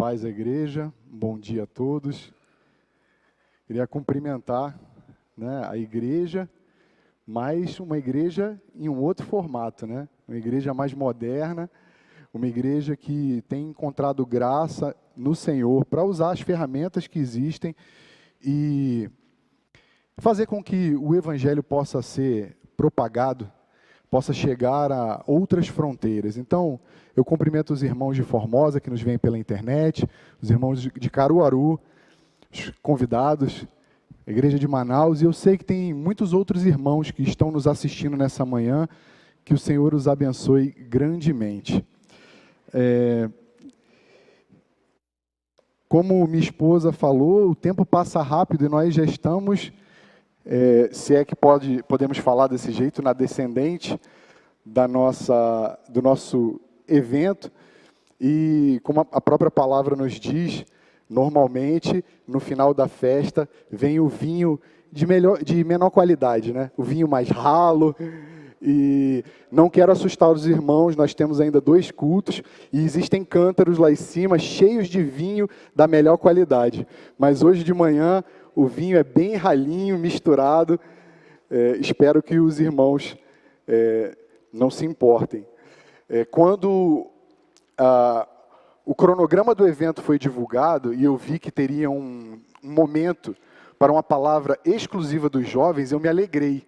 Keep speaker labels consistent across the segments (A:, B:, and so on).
A: paz à igreja, bom dia a todos. Queria cumprimentar, a igreja, mas uma igreja em um outro formato, Uma igreja mais moderna, uma igreja que tem encontrado graça no Senhor para usar as ferramentas que existem e fazer com que o Evangelho possa ser propagado, possa chegar a outras fronteiras. Então, eu cumprimento os irmãos de Formosa, que nos vêm pela internet, os irmãos de Caruaru, os convidados, a igreja de Manaus, e eu sei que tem muitos outros irmãos que estão nos assistindo nessa manhã, que o Senhor os abençoe grandemente. Como minha esposa falou, o tempo passa rápido e nós já estamos, se é que podemos falar desse jeito, na descendente do nosso evento, e como a própria palavra nos diz, normalmente, no final da festa, vem o vinho de menor qualidade, O vinho mais ralo, e não quero assustar os irmãos, nós temos ainda 2 cultos, e existem cântaros lá em cima, cheios de vinho da melhor qualidade, mas hoje de manhã, o vinho é bem ralinho, misturado, espero que os irmãos não se importem. Quando o cronograma do evento foi divulgado e eu vi que teria um momento para uma palavra exclusiva dos jovens, eu me alegrei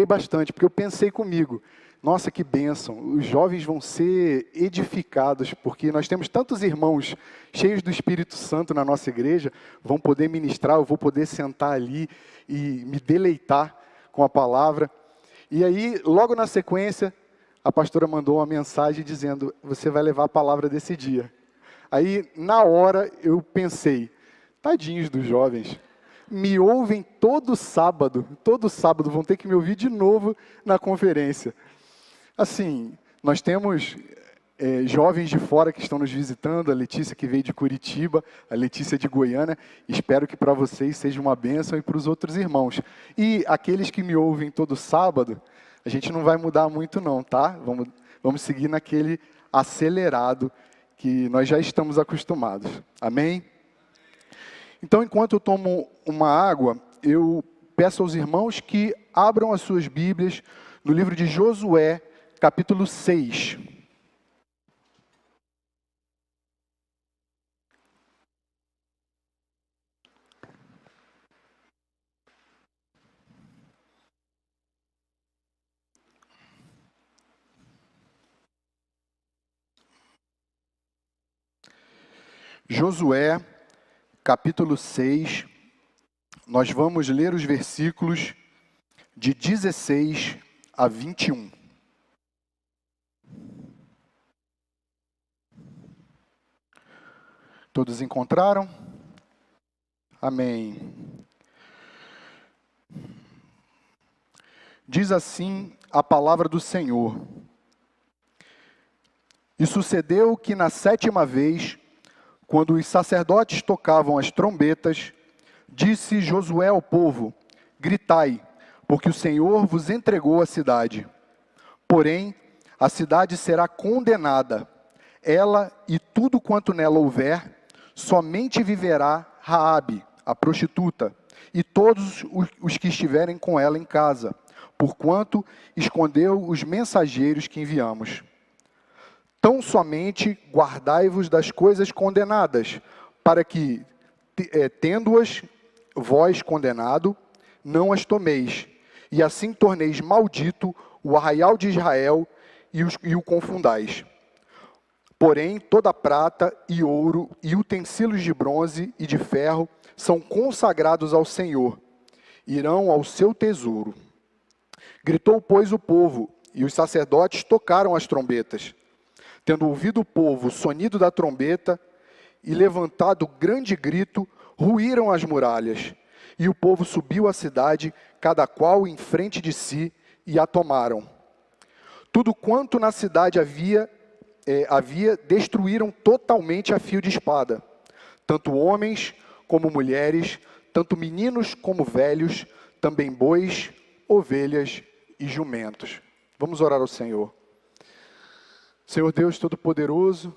A: bastante, porque eu pensei comigo, nossa, que bênção, os jovens vão ser edificados, porque nós temos tantos irmãos cheios do Espírito Santo na nossa igreja, vão poder ministrar, eu vou poder sentar ali e me deleitar com a palavra. E aí, logo na sequência, a pastora mandou uma mensagem dizendo, você vai levar a palavra desse dia. Aí, na hora, eu pensei, tadinhos dos jovens, me ouvem todo sábado vão ter que me ouvir de novo na conferência. Assim, nós temos jovens de fora que estão nos visitando, a Letícia que veio de Curitiba, a Letícia de Goiânia, espero que para vocês seja uma bênção e para os outros irmãos. E aqueles que me ouvem todo sábado, a gente não vai mudar muito não, tá? Vamos seguir naquele acelerado que nós já estamos acostumados. Amém? Então, enquanto eu tomo uma água, eu peço aos irmãos que abram as suas Bíblias no livro de Josué, capítulo 6. Josué, capítulo 6, nós vamos ler os versículos de 16 a 21. Todos encontraram? Amém. Diz assim a palavra do Senhor. E sucedeu que na 7ª vez, quando os sacerdotes tocavam as trombetas, disse Josué ao povo, gritai, porque o Senhor vos entregou a cidade. Porém, a cidade será condenada, ela e tudo quanto nela houver, somente viverá Raabe, a prostituta, e todos os que estiverem com ela em casa, porquanto escondeu os mensageiros que enviamos. Tão somente guardai-vos das coisas condenadas, para que, tendo-as vós condenado, não as tomeis, e assim torneis maldito o arraial de Israel e o confundais. Porém, toda prata e ouro e utensílios de bronze e de ferro são consagrados ao Senhor, irão ao seu tesouro. Gritou, pois, o povo, e os sacerdotes tocaram as trombetas. Tendo ouvido o povo o sonido da trombeta e levantado grande grito, ruíram as muralhas. E o povo subiu à cidade, cada qual em frente de si, e a tomaram. Tudo quanto na cidade havia, destruíram totalmente a fio de espada. Tanto homens como mulheres, tanto meninos como velhos, também bois, ovelhas e jumentos. Vamos orar ao Senhor. Senhor Deus Todo-Poderoso,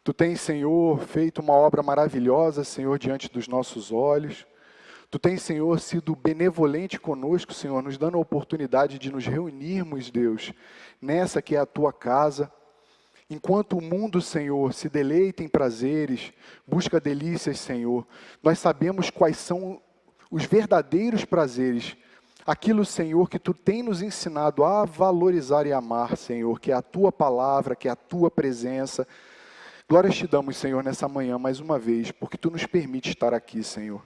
A: Tu tens, Senhor, feito uma obra maravilhosa, Senhor, diante dos nossos olhos. Tu tens, Senhor, sido benevolente conosco, Senhor, nos dando a oportunidade de nos reunirmos, Deus, nessa que é a tua casa. Enquanto o mundo, Senhor, se deleita em prazeres, busca delícias, Senhor, nós sabemos quais são os verdadeiros prazeres. Aquilo, Senhor, que Tu tem nos ensinado a valorizar e amar, Senhor, que é a Tua palavra, que é a Tua presença. Glórias Te damos, Senhor, nessa manhã, mais uma vez, porque Tu nos permite estar aqui, Senhor.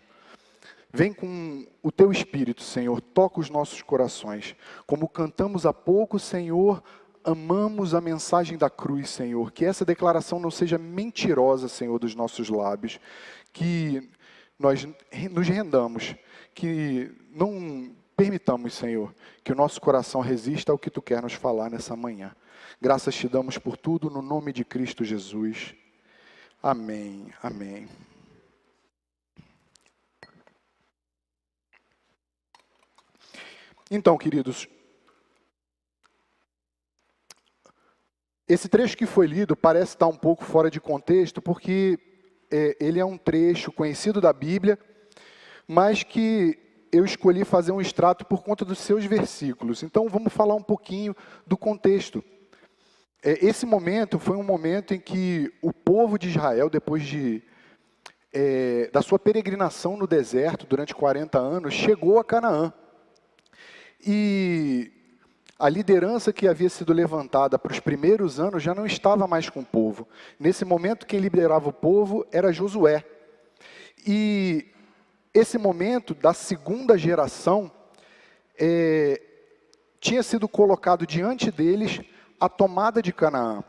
A: Vem com o Teu Espírito, Senhor, toca os nossos corações. Como cantamos há pouco, Senhor, amamos a mensagem da cruz, Senhor. Que essa declaração não seja mentirosa, Senhor, dos nossos lábios. Que nós nos rendamos, que não permitamos, Senhor, que o nosso coração resista ao que Tu quer nos falar nessa manhã. Graças Te damos por tudo, no nome de Cristo Jesus. Amém, amém. Então, queridos, esse trecho que foi lido parece estar um pouco fora de contexto, porque ele é um trecho conhecido da Bíblia, mas que eu escolhi fazer um extrato por conta dos seus versículos. Então, vamos falar um pouquinho do contexto. Esse momento foi um momento em que o povo de Israel, depois da sua peregrinação no deserto durante 40 anos, chegou a Canaã. E a liderança que havia sido levantada para os primeiros anos já não estava mais com o povo. Nesse momento, quem liderava o povo era Josué. E esse momento da segunda geração tinha sido colocado diante deles a tomada de Canaã.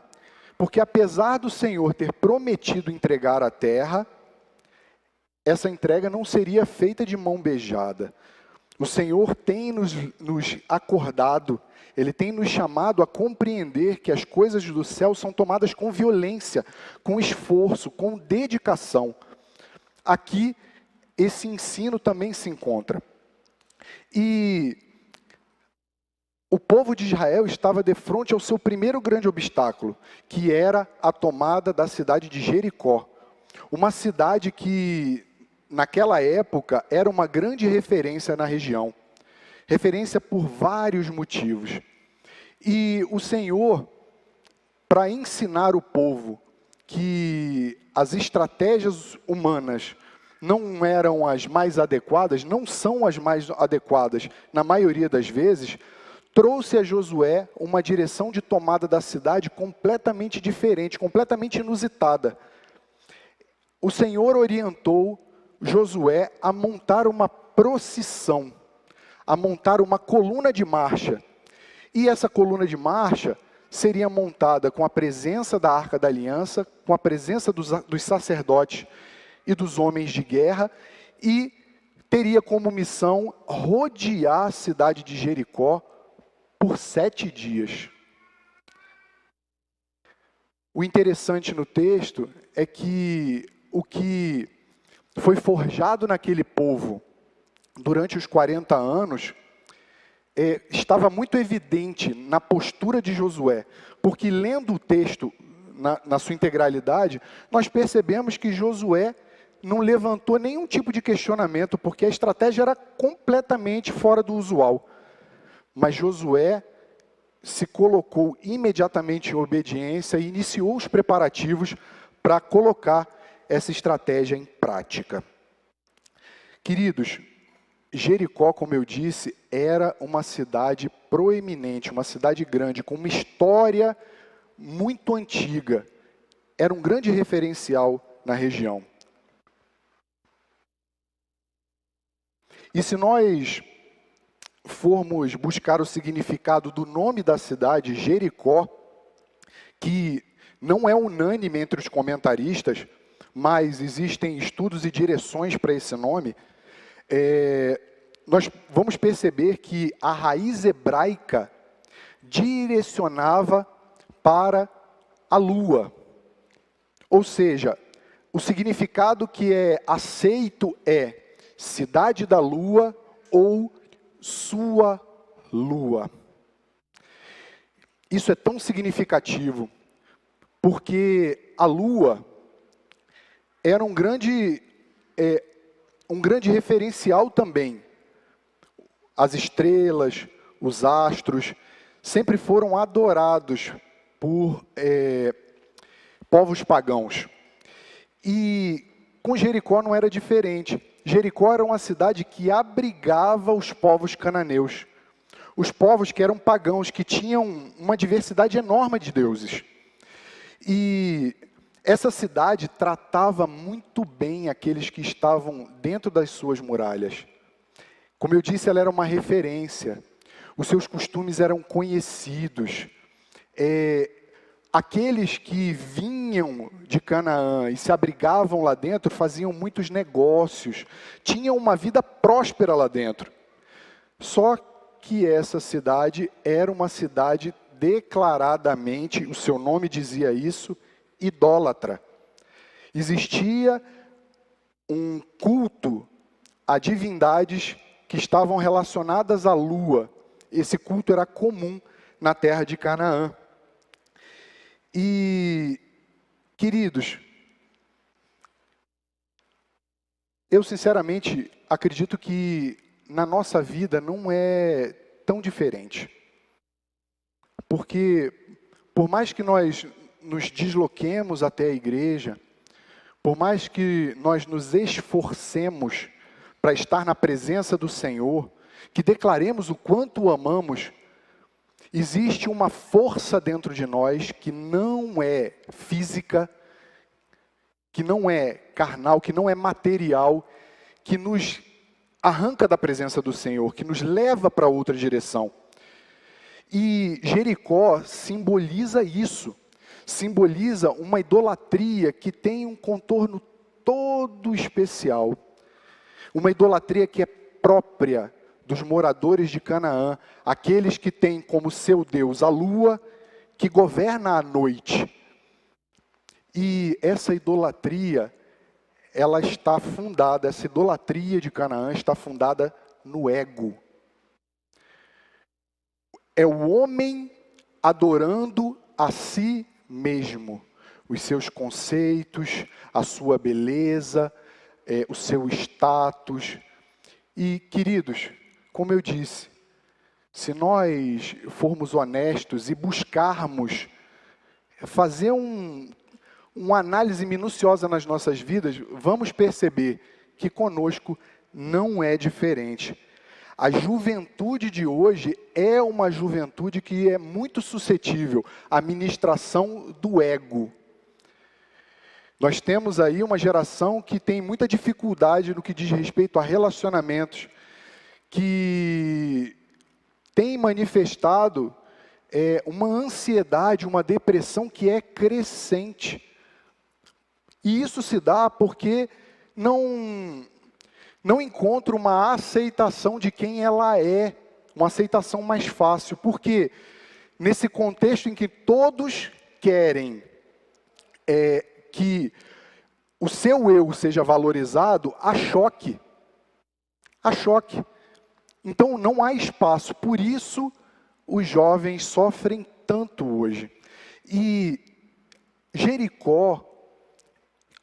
A: Porque apesar do Senhor ter prometido entregar a terra, essa entrega não seria feita de mão beijada. O Senhor tem nos acordado, Ele tem nos chamado a compreender que as coisas do céu são tomadas com violência, com esforço, com dedicação. Aqui, esse ensino também se encontra. E o povo de Israel estava de frente ao seu primeiro grande obstáculo, que era a tomada da cidade de Jericó. Uma cidade que, naquela época, era uma grande referência na região. Referência por vários motivos. E o Senhor, para ensinar o povo que as estratégias humanas não eram as mais adequadas, não são as mais adequadas na maioria das vezes, trouxe a Josué uma direção de tomada da cidade completamente diferente, completamente inusitada. O Senhor orientou Josué a montar uma procissão, a montar uma coluna de marcha. E essa coluna de marcha seria montada com a presença da Arca da Aliança, com a presença dos sacerdotes e dos homens de guerra, e teria como missão rodear a cidade de Jericó por 7 dias. O interessante no texto é que o que foi forjado naquele povo durante os 40 anos estava muito evidente na postura de Josué, porque lendo o texto na sua integralidade, nós percebemos que Josué não levantou nenhum tipo de questionamento, porque a estratégia era completamente fora do usual. Mas Josué se colocou imediatamente em obediência e iniciou os preparativos para colocar essa estratégia em prática. Queridos, Jericó, como eu disse, era uma cidade proeminente, uma cidade grande, com uma história muito antiga. Era um grande referencial na região. E se nós formos buscar o significado do nome da cidade, Jericó, que não é unânime entre os comentaristas, mas existem estudos e direções para esse nome, nós vamos perceber que a raiz hebraica direcionava para a lua. Ou seja, o significado que é aceito é cidade da lua ou sua lua. Isso é tão significativo, porque a lua era um grande referencial também. As estrelas, os astros, sempre foram adorados por povos pagãos. E com Jericó não era diferente. Jericó era uma cidade que abrigava os povos cananeus. Os povos que eram pagãos, que tinham uma diversidade enorme de deuses. E essa cidade tratava muito bem aqueles que estavam dentro das suas muralhas. Como eu disse, ela era uma referência. Os seus costumes eram conhecidos. Aqueles que vinham de Canaã e se abrigavam lá dentro faziam muitos negócios, tinham uma vida próspera lá dentro. Só que essa cidade era uma cidade declaradamente, o seu nome dizia isso, idólatra. Existia um culto a divindades que estavam relacionadas à lua. Esse culto era comum na terra de Canaã. E, queridos, eu sinceramente acredito que na nossa vida não é tão diferente. Porque, por mais que nós nos desloquemos até a igreja, por mais que nós nos esforcemos para estar na presença do Senhor, que declaremos o quanto o amamos, existe uma força dentro de nós que não é física, que não é carnal, que não é material, que nos arranca da presença do Senhor, que nos leva para outra direção. E Jericó simboliza isso, simboliza uma idolatria que tem um contorno todo especial, uma idolatria que é própria dos moradores de Canaã, aqueles que têm como seu Deus a lua, que governa a noite. E essa idolatria, ela está fundada, essa idolatria de Canaã está fundada no ego. É o homem adorando a si mesmo, os seus conceitos, a sua beleza, o seu status. E, queridos, como eu disse, se nós formos honestos e buscarmos fazer uma análise minuciosa nas nossas vidas, vamos perceber que conosco não é diferente. A juventude de hoje é uma juventude que é muito suscetível à ministração do ego. Nós temos aí uma geração que tem muita dificuldade no que diz respeito a relacionamentos, que tem manifestado uma ansiedade, uma depressão que é crescente. E isso se dá porque não encontra uma aceitação de quem ela é, uma aceitação mais fácil. Porque nesse contexto em que todos querem que o seu eu seja valorizado, há choque. Há choque. Então não há espaço. Por isso os jovens sofrem tanto hoje. E Jericó,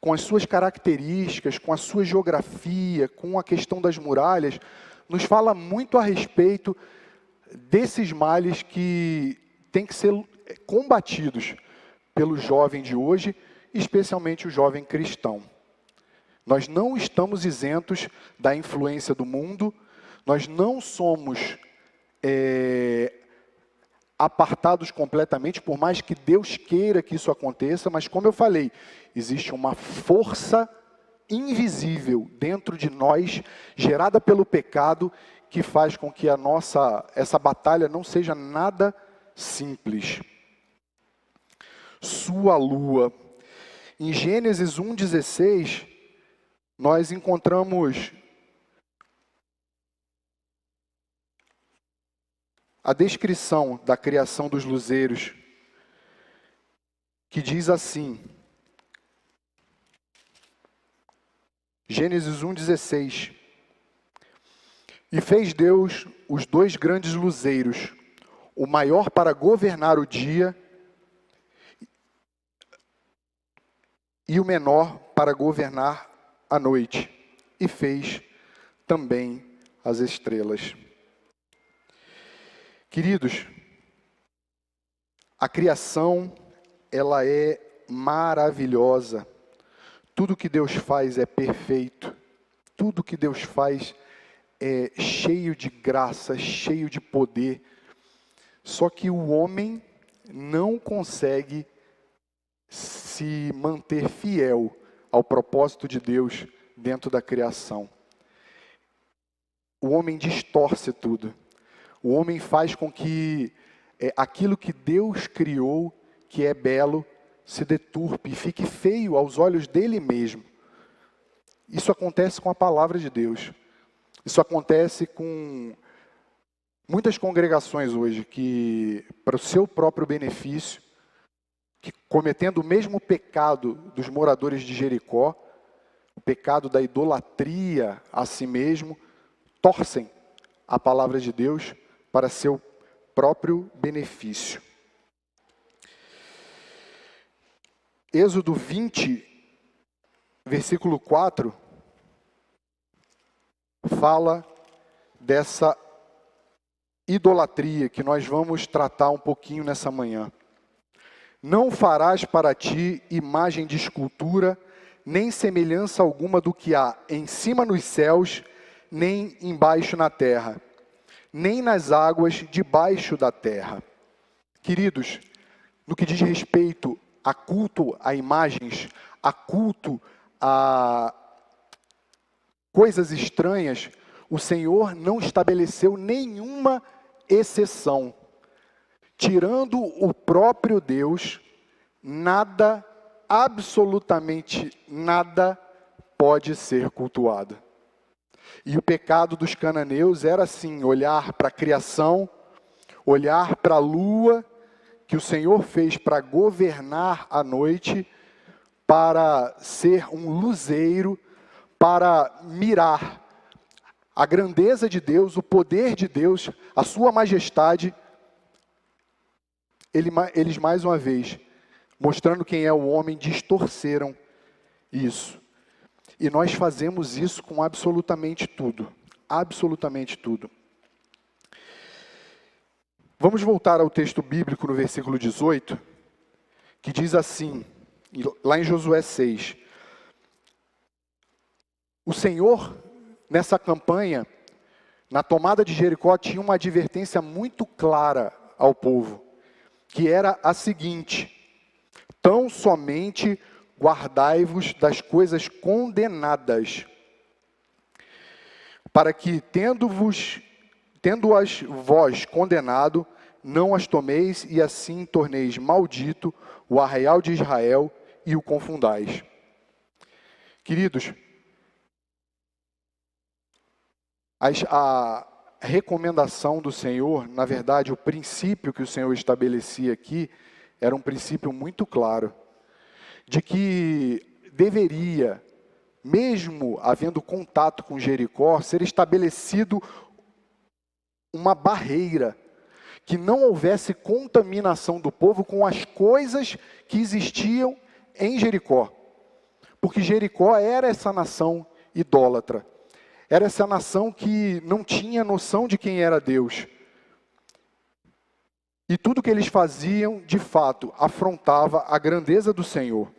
A: com as suas características, com a sua geografia, com a questão das muralhas, nos fala muito a respeito desses males que têm que ser combatidos pelo jovem de hoje, especialmente o jovem cristão. Nós não estamos isentos da influência do mundo, nós não somos apartados completamente, por mais que Deus queira que isso aconteça, mas como eu falei, existe uma força invisível dentro de nós, gerada pelo pecado, que faz com que essa batalha não seja nada simples. Sua lua. Em Gênesis 1,16, nós encontramos a descrição da criação dos luzeiros, que diz assim, Gênesis 1,16, e fez Deus os 2 grandes luzeiros, o maior para governar o dia, e o menor para governar a noite, e fez também as estrelas. Queridos, a criação, ela é maravilhosa. Tudo que Deus faz é perfeito. Tudo que Deus faz é cheio de graça, cheio de poder. Só que o homem não consegue se manter fiel ao propósito de Deus dentro da criação. O homem distorce tudo. O homem faz com que aquilo que Deus criou, que é belo, se deturpe e fique feio aos olhos dele mesmo. Isso acontece com a palavra de Deus. Isso acontece com muitas congregações hoje que, para o seu próprio benefício, que cometendo o mesmo pecado dos moradores de Jericó, o pecado da idolatria a si mesmo, torcem a palavra de Deus para seu próprio benefício. Êxodo 20, versículo 4, fala dessa idolatria que nós vamos tratar um pouquinho nessa manhã. Não farás para ti imagem de escultura, nem semelhança alguma do que há em cima nos céus, nem embaixo na terra, nem nas águas debaixo da terra. Queridos, no que diz respeito a culto a imagens, a culto a coisas estranhas, o Senhor não estabeleceu nenhuma exceção. Tirando o próprio Deus, nada, absolutamente nada, pode ser cultuado. E o pecado dos cananeus era assim, olhar para a criação, olhar para a lua, que o Senhor fez para governar a noite, para ser um luzeiro, para mirar a grandeza de Deus, o poder de Deus, a sua majestade. Eles mais uma vez, mostrando quem é o homem, distorceram isso. E nós fazemos isso com absolutamente tudo. Absolutamente tudo. Vamos voltar ao texto bíblico no versículo 18, que diz assim, lá em Josué 6. O Senhor, nessa campanha, na tomada de Jericó, tinha uma advertência muito clara ao povo, que era a seguinte: tão somente guardai-vos das coisas condenadas, para que, tendo-as vós condenado, não as tomeis, e assim torneis maldito o arraial de Israel e o confundais. Queridos, a recomendação do Senhor, na verdade, o princípio que o Senhor estabelecia aqui, era um princípio muito claro, de que deveria, mesmo havendo contato com Jericó, ser estabelecido uma barreira, que não houvesse contaminação do povo com as coisas que existiam em Jericó. Porque Jericó era essa nação idólatra, era essa nação que não tinha noção de quem era Deus. E tudo que eles faziam, de fato, afrontava a grandeza do Senhor.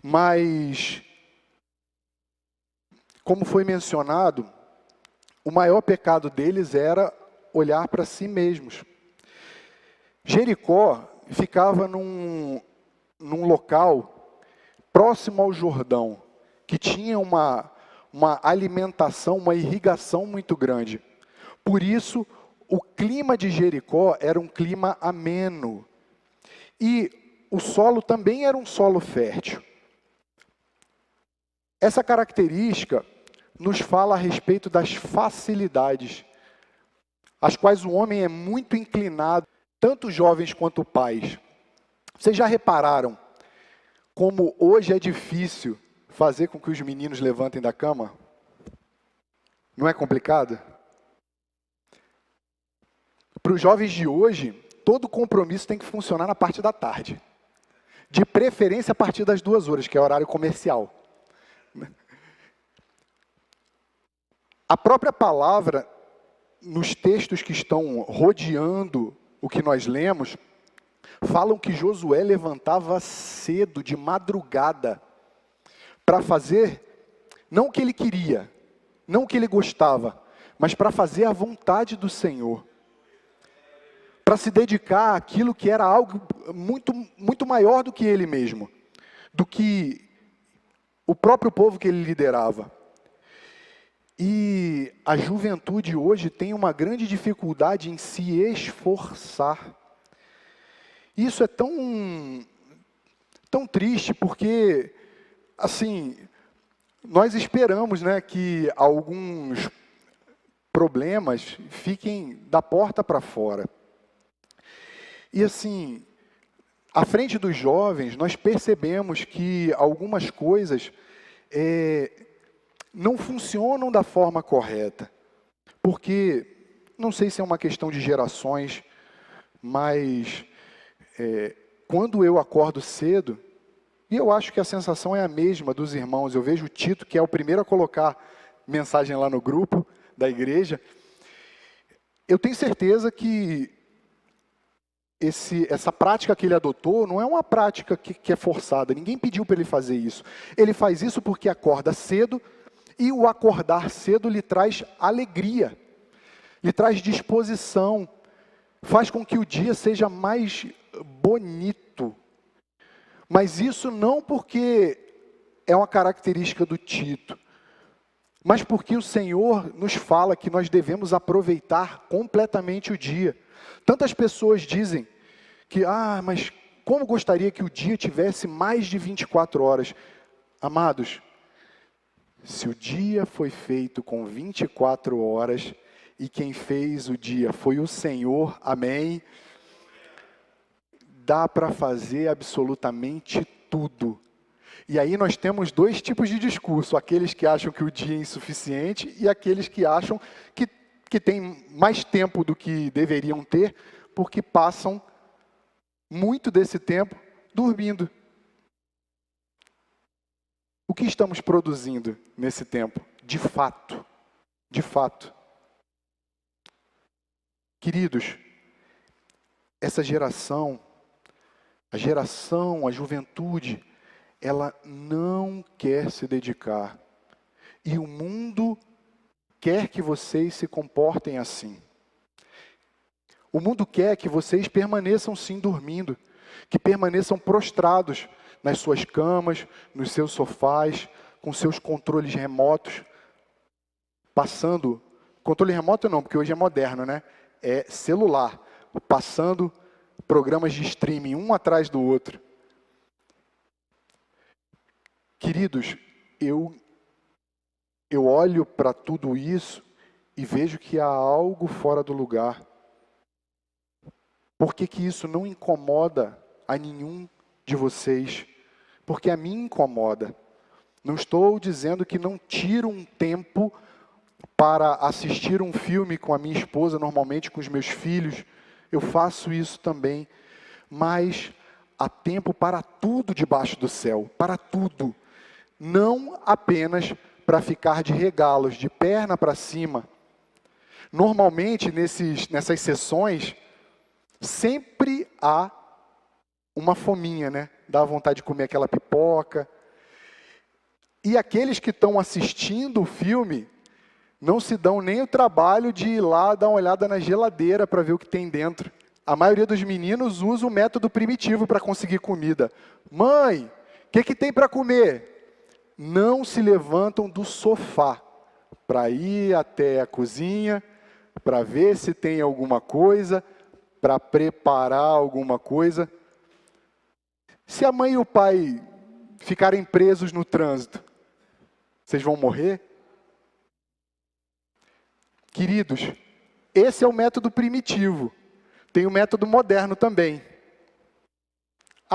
A: Mas, como foi mencionado, o maior pecado deles era olhar para si mesmos. Jericó ficava num local próximo ao Jordão, que tinha uma alimentação, uma irrigação muito grande. Por isso, o clima de Jericó era um clima ameno. E o solo também era um solo fértil. Essa característica nos fala a respeito das facilidades, às quais o homem é muito inclinado, tanto jovens quanto pais. Vocês já repararam como hoje é difícil fazer com que os meninos levantem da cama? Não é complicado? Para os jovens de hoje, todo compromisso tem que funcionar na parte da tarde. De preferência a partir das 2 horas, que é horário comercial. A própria palavra, nos textos que estão rodeando o que nós lemos, falam que Josué levantava cedo, de madrugada, para fazer, não o que ele queria, não o que ele gostava, mas para fazer a vontade do Senhor. Para se dedicar àquilo que era algo muito, muito maior do que ele mesmo, do que o próprio povo que ele liderava. E a juventude hoje tem uma grande dificuldade em se esforçar. Isso é tão triste, porque, assim, nós esperamos, né, que alguns problemas fiquem da porta para fora. E assim, à frente dos jovens, nós percebemos que algumas coisas não funcionam da forma correta. Porque, não sei se é uma questão de gerações, mas quando eu acordo cedo, e eu acho que a sensação é a mesma dos irmãos, eu vejo o Tito, que é o primeiro a colocar mensagem lá no grupo da igreja, eu tenho certeza que essa prática que ele adotou não é uma prática que é forçada, ninguém pediu para ele fazer isso. Ele faz isso porque acorda cedo, e o acordar cedo lhe traz alegria, lhe traz disposição, faz com que o dia seja mais bonito. Mas isso não porque é uma característica do Tito, mas porque o Senhor nos fala que nós devemos aproveitar completamente o dia. Tantas pessoas dizem que, mas como gostaria que o dia tivesse mais de 24 horas. Amados, se o dia foi feito com 24 horas, e quem fez o dia foi o Senhor, amém? Dá para fazer absolutamente tudo. E aí nós temos 2 tipos de discurso, aqueles que acham que o dia é insuficiente e aqueles que acham que tem mais tempo do que deveriam ter, porque passam muito desse tempo dormindo. O que estamos produzindo nesse tempo? De fato. De fato. Queridos, essa geração, a juventude, ela não quer se dedicar. E o mundo quer que vocês se comportem assim. O mundo quer que vocês permaneçam sim dormindo, que permaneçam prostrados nas suas camas, nos seus sofás, com seus controles remotos, passando, controle remoto não, porque hoje é moderno, né? É celular, passando programas de streaming um atrás do outro. Queridos, eu olho para tudo isso e vejo que há algo fora do lugar. Por que isso não incomoda a nenhum de vocês? Porque a mim incomoda. Não estou dizendo que não tiro um tempo para assistir um filme com a minha esposa, normalmente com os meus filhos. Eu faço isso também. Mas há tempo para tudo debaixo do céu, para tudo. Não apenas para ficar de regalos, de perna para cima. Normalmente, nessas sessões, sempre há uma fominha, né? Dá vontade de comer aquela pipoca. E aqueles que estão assistindo o filme não se dão nem o trabalho de ir lá dar uma olhada na geladeira para ver o que tem dentro. A maioria dos meninos usa o método primitivo para conseguir comida. Mãe, o que tem para comer? Não se levantam do sofá para ir até a cozinha, para ver se tem alguma coisa, para preparar alguma coisa. Se a mãe e o pai ficarem presos no trânsito, vocês vão morrer? Queridos, esse é o método primitivo. Tem o método moderno também.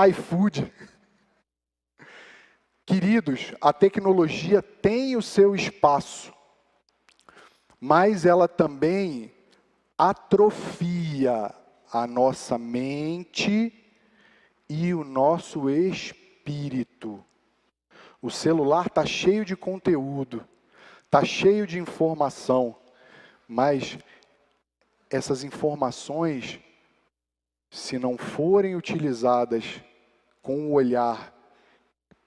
A: iFood. Queridos, a tecnologia tem o seu espaço, mas ela também atrofia a nossa mente e o nosso espírito. O celular está cheio de conteúdo, está cheio de informação, mas essas informações, se não forem utilizadas com o olhar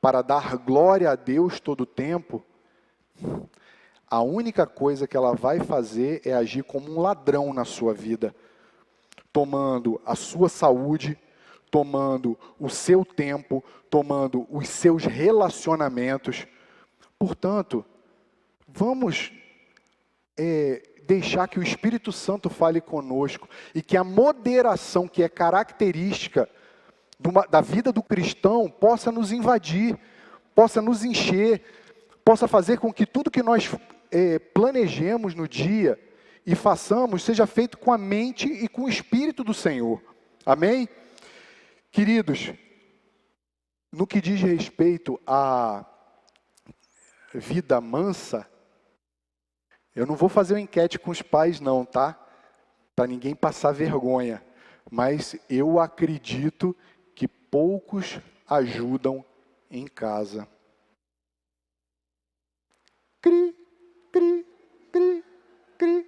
A: para dar glória a Deus todo o tempo, a única coisa que ela vai fazer é agir como um ladrão na sua vida, tomando a sua saúde, tomando o seu tempo, tomando os seus relacionamentos. Portanto, vamos deixar que o Espírito Santo fale conosco e que a moderação que é característica da vida do cristão possa nos invadir, possa nos encher, possa fazer com que tudo que nós planejemos no dia e façamos seja feito com a mente e com o Espírito do Senhor. Amém? Queridos, no que diz respeito à vida mansa, eu não vou fazer uma enquete com os pais não, tá? Para ninguém passar vergonha. Mas eu acredito que poucos ajudam em casa. Cri, cri, cri, cri.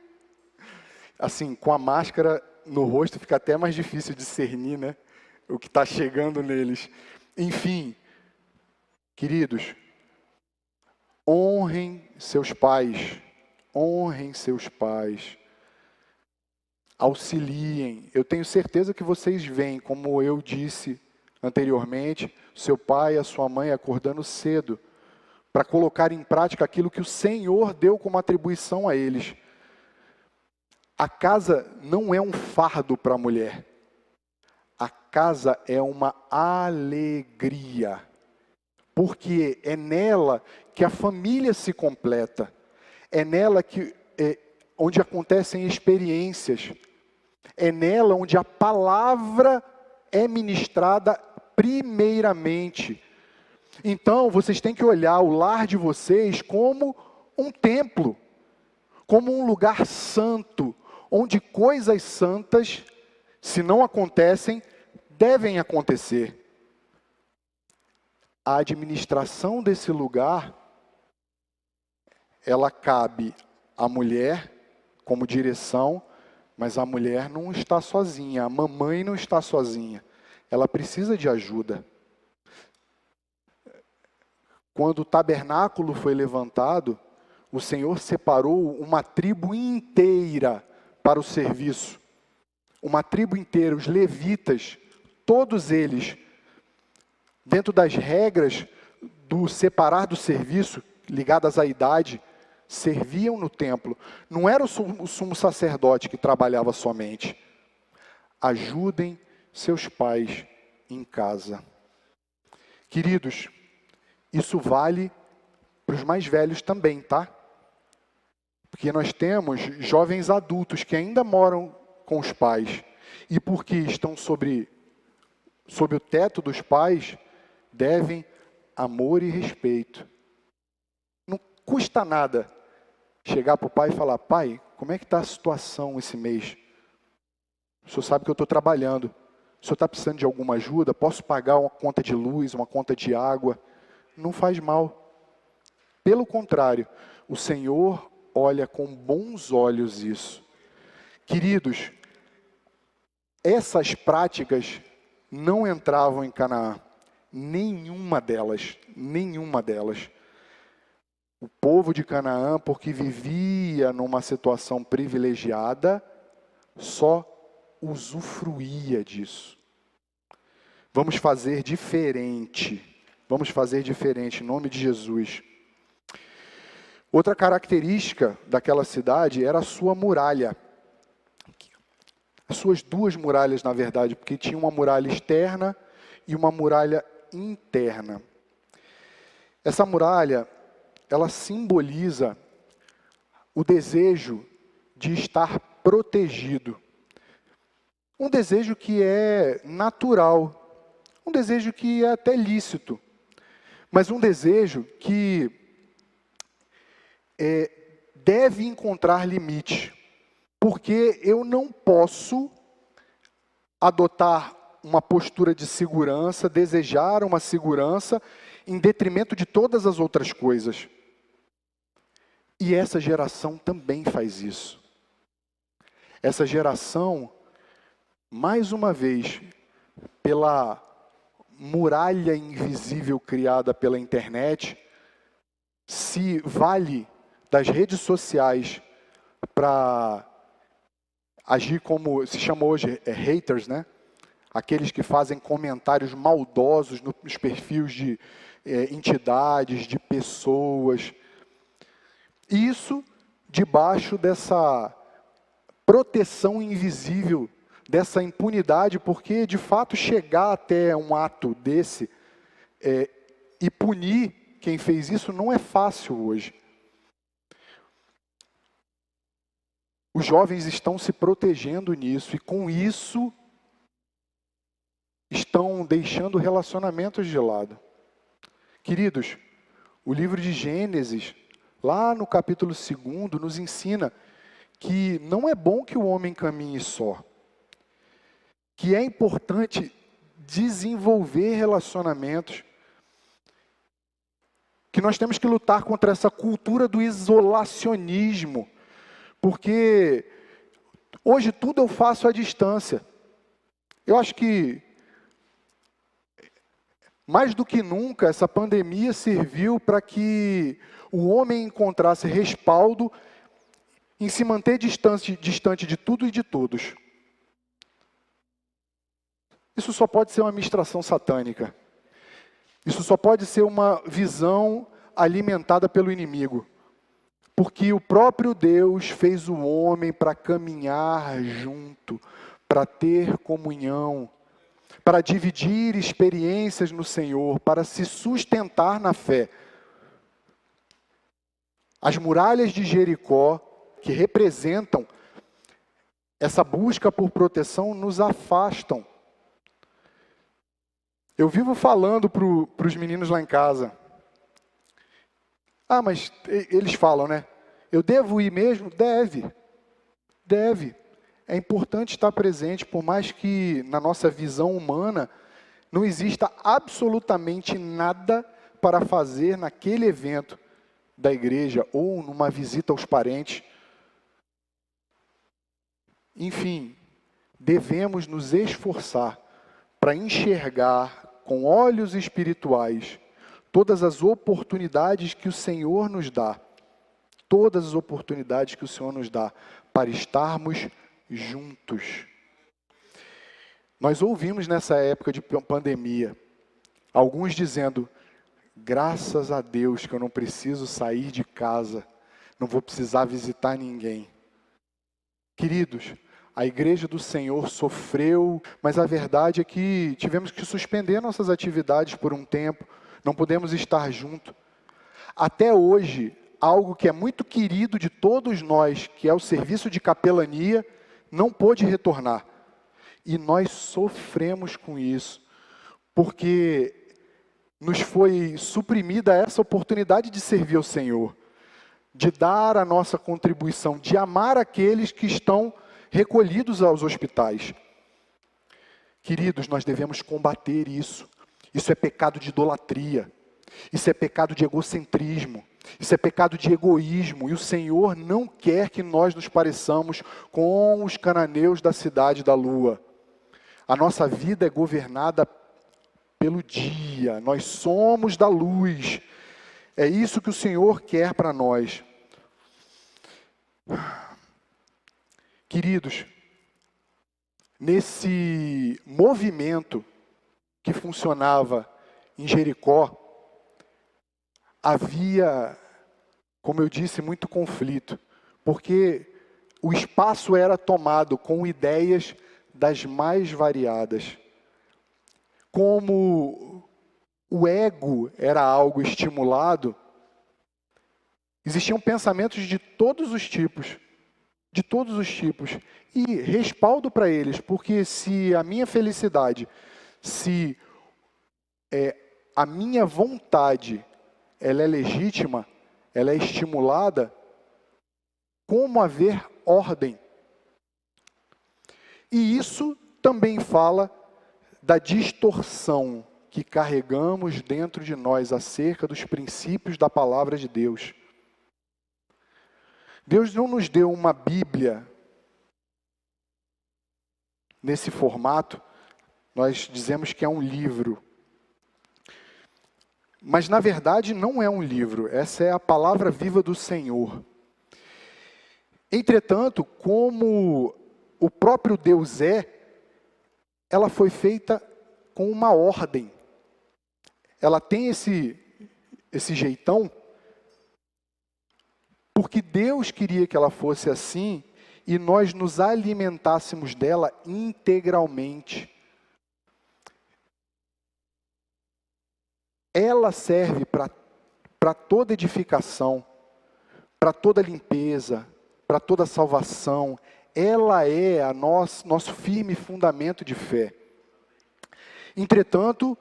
A: Assim, com a máscara no rosto fica até mais difícil discernir, né? O que está chegando neles. Enfim, queridos, honrem seus pais. Honrem seus pais. Auxiliem. Eu tenho certeza que vocês veem, como eu disse anteriormente, seu pai e a sua mãe acordando cedo para colocar em prática aquilo que o Senhor deu como atribuição a eles. A casa não é um fardo para a mulher. A casa é uma alegria. Porque é nela que a família se completa. É nela onde acontecem experiências. É nela onde a palavra é ministrada primeiramente. Então, vocês têm que olhar o lar de vocês como um templo, como um lugar santo, onde coisas santas, se não acontecem, devem acontecer. A administração desse lugar, ela cabe à mulher como direção, mas a mulher não está sozinha, a mamãe não está sozinha, ela precisa de ajuda. Quando o tabernáculo foi levantado, o Senhor separou uma tribo inteira para o serviço. Uma tribo inteira, os levitas, todos eles, dentro das regras do separar do serviço, ligadas à idade, serviam no templo. Não era o sumo sacerdote que trabalhava somente. Ajudem seus pais em casa. Queridos, isso vale para os mais velhos também, tá? Porque nós temos jovens adultos que ainda moram com os pais. E porque estão sob o teto dos pais, devem amor e respeito. Não custa nada chegar para o pai e falar: pai, como é que está a situação esse mês? O senhor sabe que eu estou trabalhando. O senhor está precisando de alguma ajuda? Posso pagar uma conta de luz, uma conta de água? Não faz mal. Pelo contrário, o Senhor olha com bons olhos isso. Queridos, essas práticas não entravam em Canaã. Nenhuma delas. O povo de Canaã, porque vivia numa situação privilegiada, só usufruía disso. Vamos fazer diferente. Vamos fazer diferente, em nome de Jesus. Outra característica daquela cidade era a sua muralha. As suas duas muralhas, na verdade, porque tinha uma muralha externa e uma muralha interna. Essa muralha, ela simboliza o desejo de estar protegido. Um desejo que é natural, um desejo que é até lícito, mas um desejo que deve encontrar limite, porque eu não posso adotar uma postura de segurança, desejar uma segurança em detrimento de todas as outras coisas. E essa geração também faz isso. Essa geração, mais uma vez, pela muralha invisível criada pela internet, se vale das redes sociais para agir como se chama hoje haters, né? Aqueles que fazem comentários maldosos nos perfis de entidades, de pessoas. Isso debaixo dessa proteção invisível, dessa impunidade, porque de fato chegar até um ato desse e punir quem fez isso não é fácil hoje. Os jovens estão se protegendo nisso e com isso estão deixando relacionamentos de lado. Queridos, o livro de Gênesis, lá no capítulo 2, nos ensina que não é bom que o homem caminhe só, que é importante desenvolver relacionamentos, que nós temos que lutar contra essa cultura do isolacionismo, porque hoje tudo eu faço à distância. Eu acho que, mais do que nunca, essa pandemia serviu para que o homem encontrasse respaldo em se manter distante de tudo e de todos. Isso só pode ser uma ministração satânica. Isso só pode ser uma visão alimentada pelo inimigo. Porque o próprio Deus fez o homem para caminhar junto, para ter comunhão, para dividir experiências no Senhor, para se sustentar na fé. As muralhas de Jericó, que representam essa busca por proteção, nos afastam. Eu vivo falando para os meninos lá em casa. Ah, mas eles falam, né? Eu devo ir mesmo? Deve. É importante estar presente, por mais que na nossa visão humana não exista absolutamente nada para fazer naquele evento da igreja ou numa visita aos parentes. Enfim, devemos nos esforçar para enxergar com olhos espirituais todas as oportunidades que o Senhor nos dá. Todas as oportunidades que o Senhor nos dá para estarmos juntos. Nós ouvimos nessa época de pandemia, alguns dizendo, graças a Deus que eu não preciso sair de casa, não vou precisar visitar ninguém. Queridos, a igreja do Senhor sofreu, mas a verdade é que tivemos que suspender nossas atividades por um tempo, não podemos estar juntos. Até hoje, algo que é muito querido de todos nós, que é o serviço de capelania, não pôde retornar. E nós sofremos com isso, porque nos foi suprimida essa oportunidade de servir ao Senhor, de dar a nossa contribuição, de amar aqueles que estão recolhidos aos hospitais. Queridos, nós devemos combater isso. Isso é pecado de idolatria. Isso é pecado de egocentrismo. Isso é pecado de egoísmo. E o Senhor não quer que nós nos pareçamos com os cananeus da cidade da lua. A nossa vida é governada pelo dia. Nós somos da luz. É isso que o Senhor quer para nós. Queridos, nesse movimento que funcionava em Jericó, havia, como eu disse, muito conflito, porque o espaço era tomado com ideias das mais variadas. Como o ego era algo estimulado, existiam pensamentos de todos os tipos, e respaldo para eles, porque se a minha felicidade, se a minha vontade, ela é legítima, ela é estimulada, como haver ordem? E isso também fala da distorção que carregamos dentro de nós acerca dos princípios da palavra de Deus. Deus não nos deu uma Bíblia nesse formato, nós dizemos que é um livro. Mas na verdade não é um livro, essa é a palavra viva do Senhor. Entretanto, como o próprio Deus ela foi feita com uma ordem. Ela tem esse jeitão, porque Deus queria que ela fosse assim, e nós nos alimentássemos dela integralmente. Ela serve para toda edificação, para toda limpeza, para toda salvação. Ela é nosso firme fundamento de fé. Entretanto,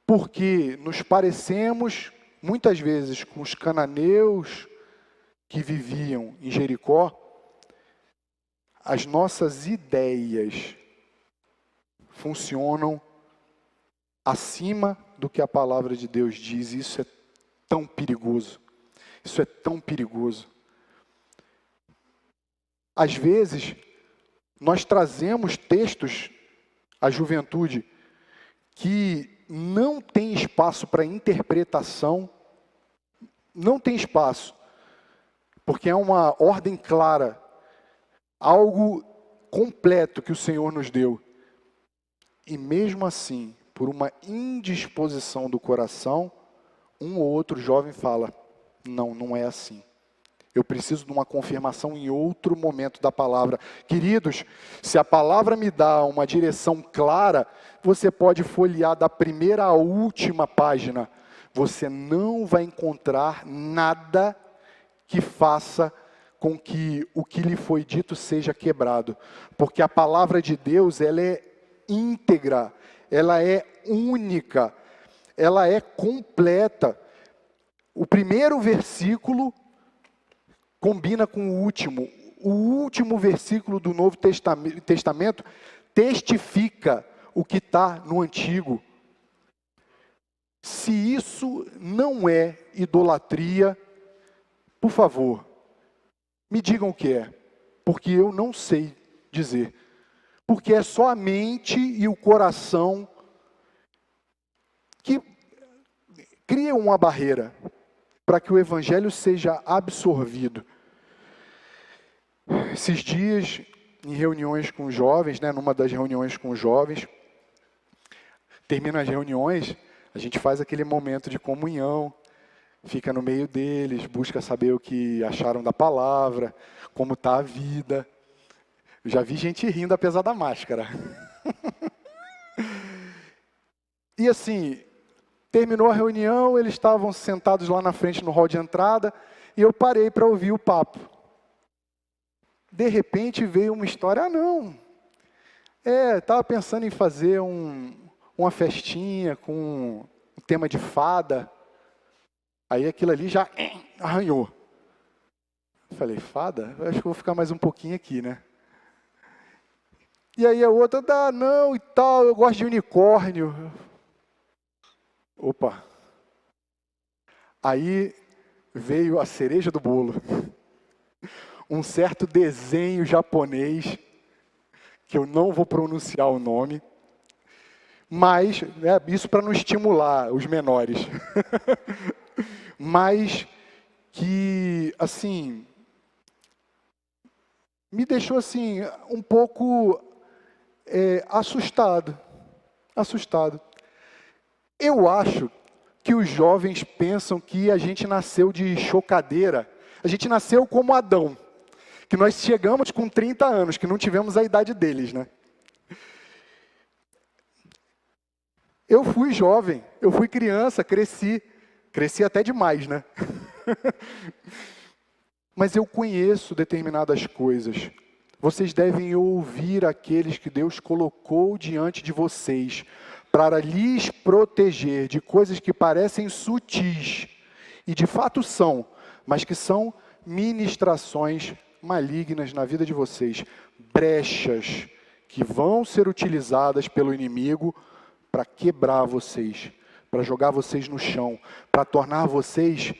A: porque nos parecemos muitas vezes com os cananeus que viviam em Jericó, as nossas ideias funcionam acima do que a palavra de Deus diz. Isso é tão perigoso. Isso é tão perigoso. Às vezes, nós trazemos textos à juventude que não tem espaço para interpretação, não tem espaço, porque é uma ordem clara, algo completo que o Senhor nos deu. E mesmo assim, por uma indisposição do coração, um ou outro jovem fala, não é assim. Eu preciso de uma confirmação em outro momento da palavra. Queridos, se a palavra me dá uma direção clara, você pode folhear da primeira à última página. Você não vai encontrar nada que faça com que o que lhe foi dito seja quebrado. Porque a palavra de Deus, ela é íntegra, ela é única, ela é completa. O primeiro versículo combina com o último. O último versículo do Novo Testamento testifica o que está no Antigo. Se isso não é idolatria, por favor, me digam o que é, porque eu não sei dizer. Porque é só a mente e o coração que criam uma barreira para que o Evangelho seja absorvido. Esses dias, em reuniões com jovens, numa das reuniões com jovens, termina as reuniões, a gente faz aquele momento de comunhão, fica no meio deles, busca saber o que acharam da palavra, como está a vida. Eu já vi gente rindo apesar da máscara. E assim, terminou a reunião, eles estavam sentados lá na frente no hall de entrada, e eu parei para ouvir o papo. De repente veio uma história, estava pensando em fazer uma festinha com um tema de fada. Aí aquilo ali já arranhou. Falei, fada? Eu acho que eu vou ficar mais um pouquinho aqui, né? E aí a outra, não e tal, eu gosto de unicórnio. Opa. Aí veio a cereja do bolo. Um certo desenho japonês, que eu não vou pronunciar o nome, mas, isso para não estimular os menores. Mas que, assim, me deixou assim, um pouco assustado. Eu acho que os jovens pensam que a gente nasceu de chocadeira. A gente nasceu como Adão, que nós chegamos com 30 anos, que não tivemos a idade deles, né? Eu fui jovem, eu fui criança, cresci até demais, né? Mas eu conheço determinadas coisas. Vocês devem ouvir aqueles que Deus colocou diante de vocês, para lhes proteger de coisas que parecem sutis, e de fato são, mas que são ministrações malignas na vida de vocês, brechas que vão ser utilizadas pelo inimigo para quebrar vocês, para jogar vocês no chão, para tornar vocês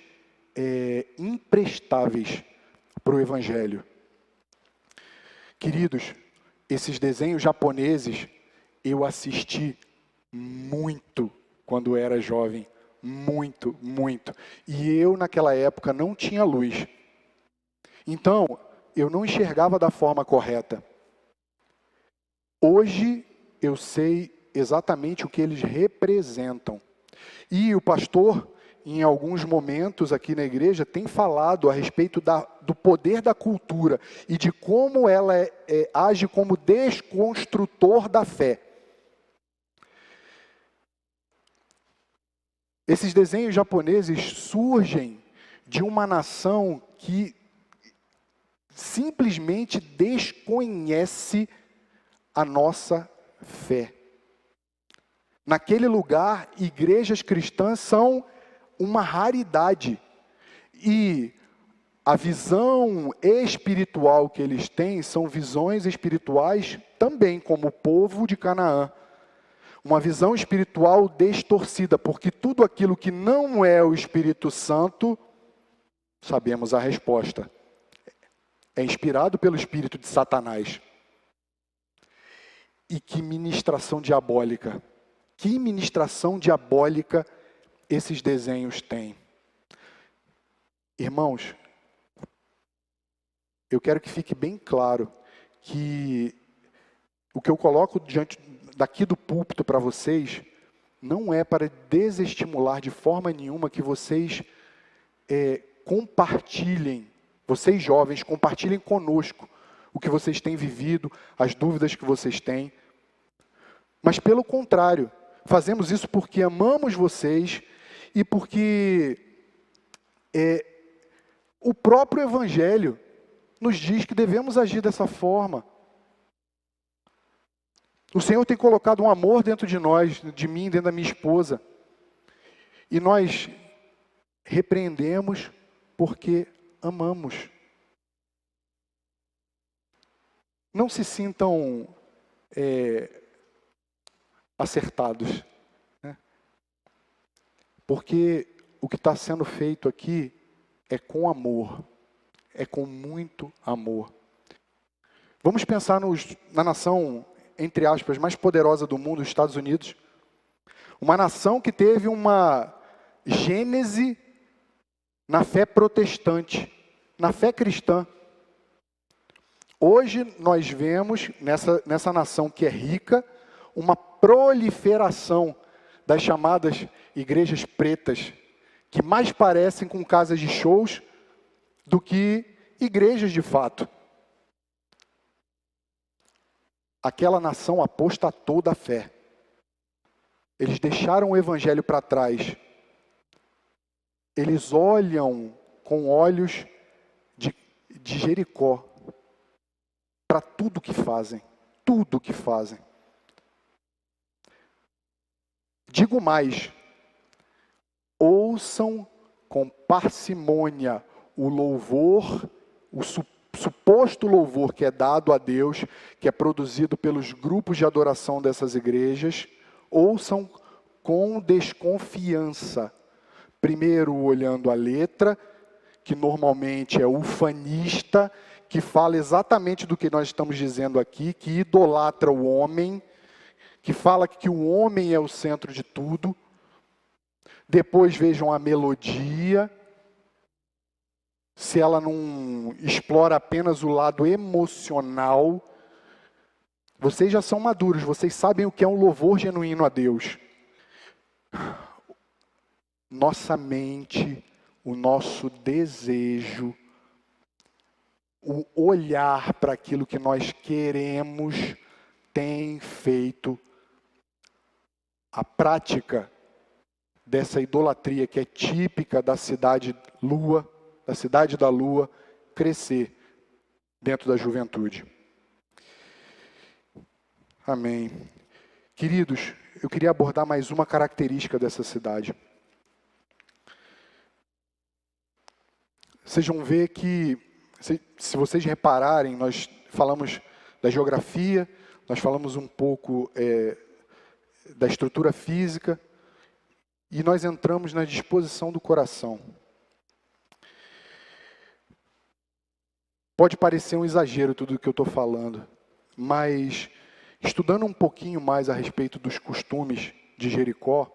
A: imprestáveis para o Evangelho. Queridos, esses desenhos japoneses eu assisti muito quando era jovem, muito, muito. E eu naquela época não tinha luz. Então, eu não enxergava da forma correta. Hoje eu sei exatamente o que eles representam. E o pastor, em alguns momentos aqui na igreja, tem falado a respeito do poder da cultura e de como ela age como desconstrutor da fé. Esses desenhos japoneses surgem de uma nação que simplesmente desconhece a nossa fé. Naquele lugar, igrejas cristãs são uma raridade. E a visão espiritual que eles têm são visões espirituais também, como o povo de Canaã. Uma visão espiritual distorcida, porque tudo aquilo que não é o Espírito Santo, sabemos a resposta. É inspirado pelo espírito de Satanás. E que ministração diabólica. Que ministração diabólica esses desenhos têm. Irmãos, eu quero que fique bem claro que o que eu coloco daqui do púlpito para vocês não é para desestimular de forma nenhuma que vocês compartilhem, vocês jovens, compartilhem conosco o que vocês têm vivido, as dúvidas que vocês têm. Mas pelo contrário, fazemos isso porque amamos vocês e porque o próprio Evangelho nos diz que devemos agir dessa forma. O Senhor tem colocado um amor dentro de nós, de mim, dentro da minha esposa. E nós repreendemos porque amamos. Não se sintam acertados, né? Porque o que está sendo feito aqui é com amor, é com muito amor. Vamos pensar na nação, entre aspas, mais poderosa do mundo, os Estados Unidos. Uma nação que teve uma gênese na fé protestante, na fé cristã. Hoje nós vemos nessa nação que é rica, uma proliferação das chamadas igrejas pretas, que mais parecem com casas de shows do que igrejas de fato. Aquela nação apostatou da fé. Eles deixaram o evangelho para trás. Eles olham com olhos de Jericó para tudo que fazem. Tudo que fazem. Digo mais, ouçam com parcimônia o louvor, o suposto louvor que é dado a Deus, que é produzido pelos grupos de adoração dessas igrejas, ouçam com desconfiança. Primeiro olhando a letra, que normalmente é ufanista, que fala exatamente do que nós estamos dizendo aqui, que idolatra o homem, que fala que o homem é o centro de tudo. Depois vejam a melodia, se ela não explora apenas o lado emocional. Vocês já são maduros, vocês sabem o que é um louvor genuíno a Deus. Nossa mente, o nosso desejo, o olhar para aquilo que nós queremos, tem feito a prática dessa idolatria que é típica da cidade lua, da cidade da lua, crescer dentro da juventude. Amém. Queridos, eu queria abordar mais uma característica dessa cidade. Vocês vão ver que, se vocês repararem, nós falamos da geografia, nós falamos um pouco da estrutura física, e nós entramos na disposição do coração. Pode parecer um exagero tudo o que eu estou falando, mas estudando um pouquinho mais a respeito dos costumes de Jericó,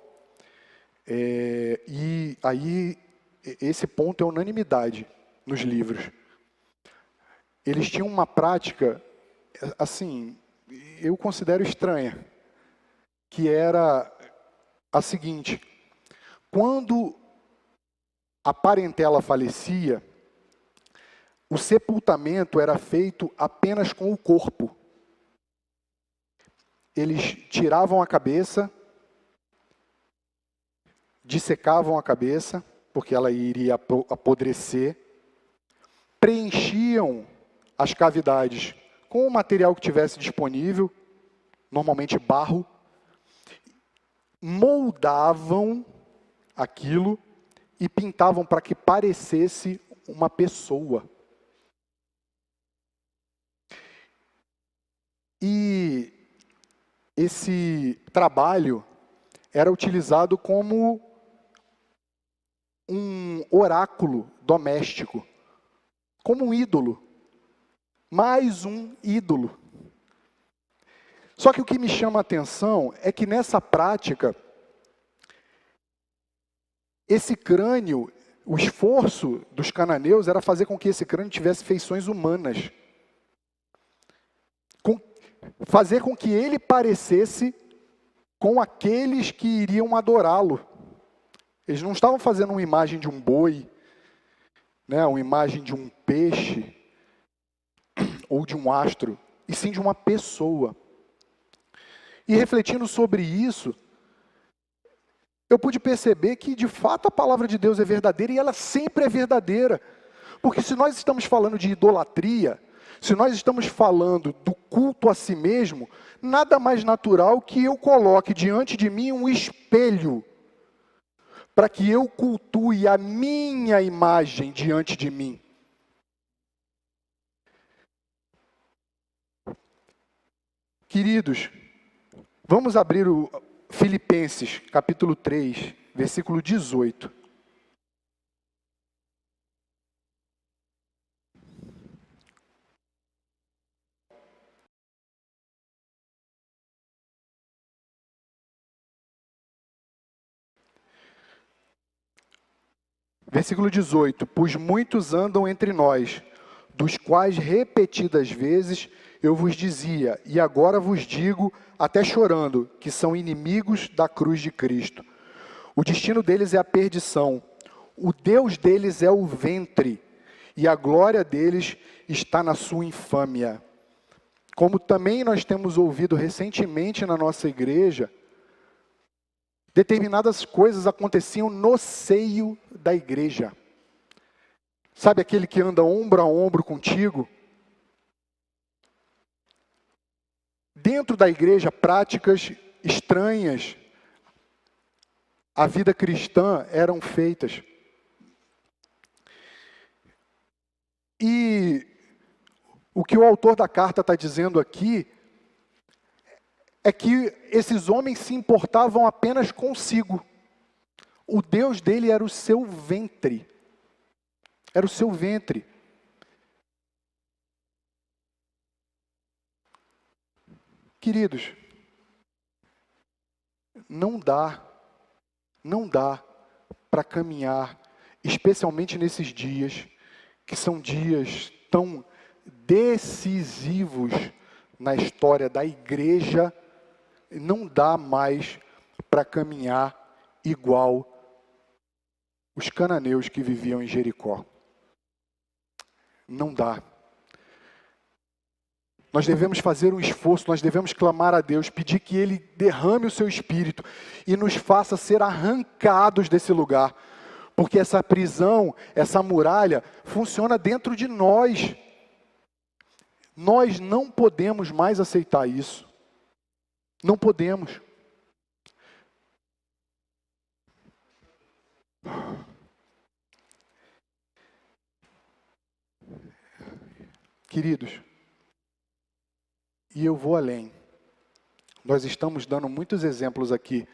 A: e aí esse ponto é unanimidade nos livros. Eles tinham uma prática, assim, eu considero estranha, que era a seguinte: quando a parentela falecia, o sepultamento era feito apenas com o corpo. Eles tiravam a cabeça, dissecavam a cabeça, porque ela iria apodrecer, preenchiam as cavidades com o material que tivesse disponível, normalmente barro, moldavam aquilo e pintavam para que parecesse uma pessoa. E esse trabalho era utilizado como um oráculo doméstico, como um ídolo, mais um ídolo. Só que o que me chama a atenção é que nessa prática, esse crânio, o esforço dos cananeus era fazer com que esse crânio tivesse feições humanas. Fazer com que ele parecesse com aqueles que iriam adorá-lo. Eles não estavam fazendo uma imagem de um boi, né, uma imagem de um peixe, ou de um astro, e sim de uma pessoa. E refletindo sobre isso, eu pude perceber que, de fato, a palavra de Deus é verdadeira, e ela sempre é verdadeira. Porque se nós estamos falando de idolatria, se nós estamos falando do culto a si mesmo, nada mais natural que eu coloque diante de mim um espelho, para que eu cultue a minha imagem diante de mim. Queridos, vamos abrir o Filipenses, capítulo 3, versículo 18. Versículo 18: pois muitos andam entre nós, dos quais repetidas vezes eu vos dizia, e agora vos digo, até chorando, que são inimigos da cruz de Cristo. O destino deles é a perdição, o Deus deles é o ventre, e a glória deles está na sua infâmia. Como também nós temos ouvido recentemente na nossa igreja, determinadas coisas aconteciam no seio da igreja. Sabe aquele que anda ombro a ombro contigo? Dentro da igreja, práticas estranhas à vida cristã eram feitas. E o que o autor da carta está dizendo aqui é que esses homens se importavam apenas consigo. O Deus dele era o seu ventre. Era o seu ventre. Queridos, não dá para caminhar, especialmente nesses dias, que são dias tão decisivos na história da igreja, não dá mais para caminhar igual os cananeus que viviam em Jericó. Não dá. Nós devemos fazer um esforço, nós devemos clamar a Deus, pedir que Ele derrame o seu Espírito e nos faça ser arrancados desse lugar. Porque essa prisão, essa muralha, funciona dentro de nós. Nós não podemos mais aceitar isso. Não podemos. Queridos, E eu vou além. Nós estamos dando muitos exemplos aqui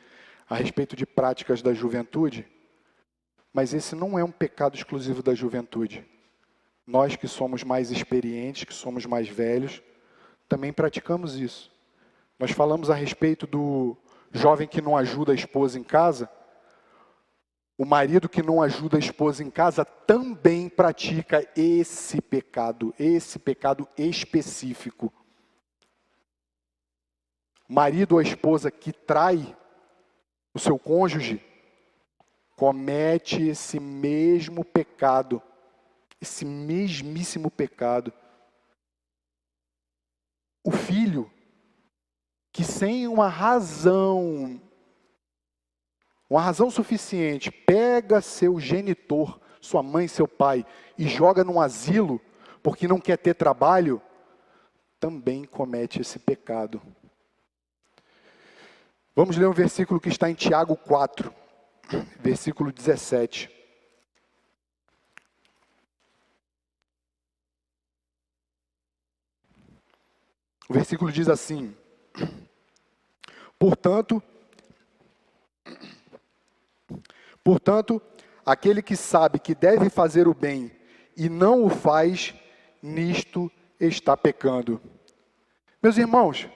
A: a respeito de práticas da juventude, mas esse não é um pecado exclusivo da juventude. Nós que somos mais experientes, que somos mais velhos, também praticamos isso. Nós falamos a respeito do jovem que não ajuda a esposa em casa. O marido que não ajuda a esposa em casa também pratica esse pecado específico. O marido ou a esposa que trai o seu cônjuge comete esse mesmo pecado, esse mesmíssimo pecado. O filho que sem uma razão suficiente, pega seu genitor, sua mãe, seu pai, e joga num asilo, porque não quer ter trabalho, também comete esse pecado. Vamos ler um versículo que está em Tiago 4, versículo 17. O versículo diz assim: Portanto, aquele que sabe que deve fazer o bem e não o faz, nisto está pecando. Meus irmãos,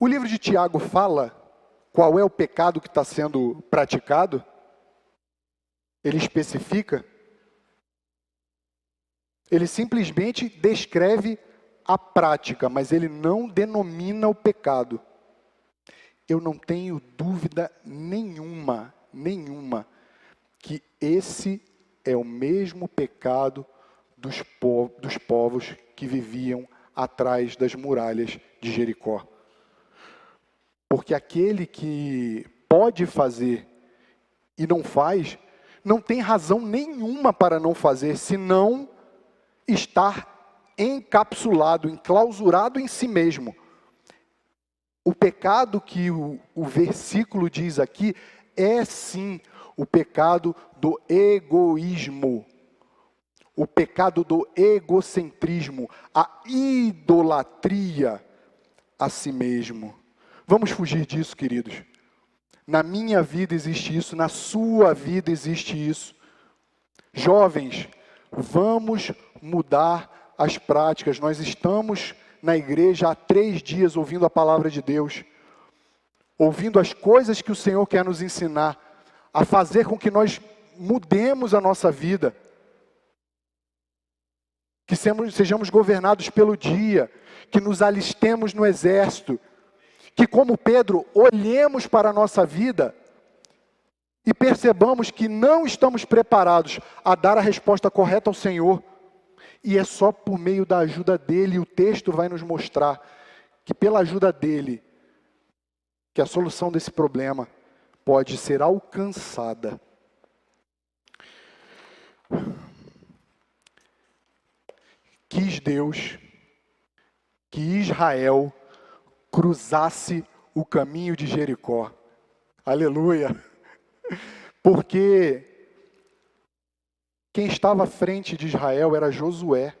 A: o livro de Tiago fala qual é o pecado que está sendo praticado? Ele especifica? Ele simplesmente descreve a prática, mas ele não denomina o pecado. Eu não tenho dúvida nenhuma, que esse é o mesmo pecado dos povos que viviam atrás das muralhas de Jericó. Porque aquele que pode fazer e não faz, não tem razão nenhuma para não fazer, senão estar encapsulado, enclausurado em si mesmo. O pecado que o versículo diz aqui é sim o pecado do egoísmo, o pecado do egocentrismo, a idolatria a si mesmo. Vamos fugir disso, queridos. Na minha vida existe isso, na sua vida existe isso. Jovens, vamos mudar as práticas. Nós estamos na igreja há 3 dias ouvindo a palavra de Deus, ouvindo as coisas que o Senhor quer nos ensinar, a fazer com que nós mudemos a nossa vida, que sejamos governados pelo dia, que nos alistemos no exército, que como Pedro, olhemos para a nossa vida e percebamos que não estamos preparados a dar a resposta correta ao Senhor, e é só por meio da ajuda dEle, e o texto vai nos mostrar que pela ajuda dEle, que a solução desse problema pode ser alcançada. Quis Deus que Israel cruzasse o caminho de Jericó. Aleluia! Porque quem estava à frente de Israel era Josué.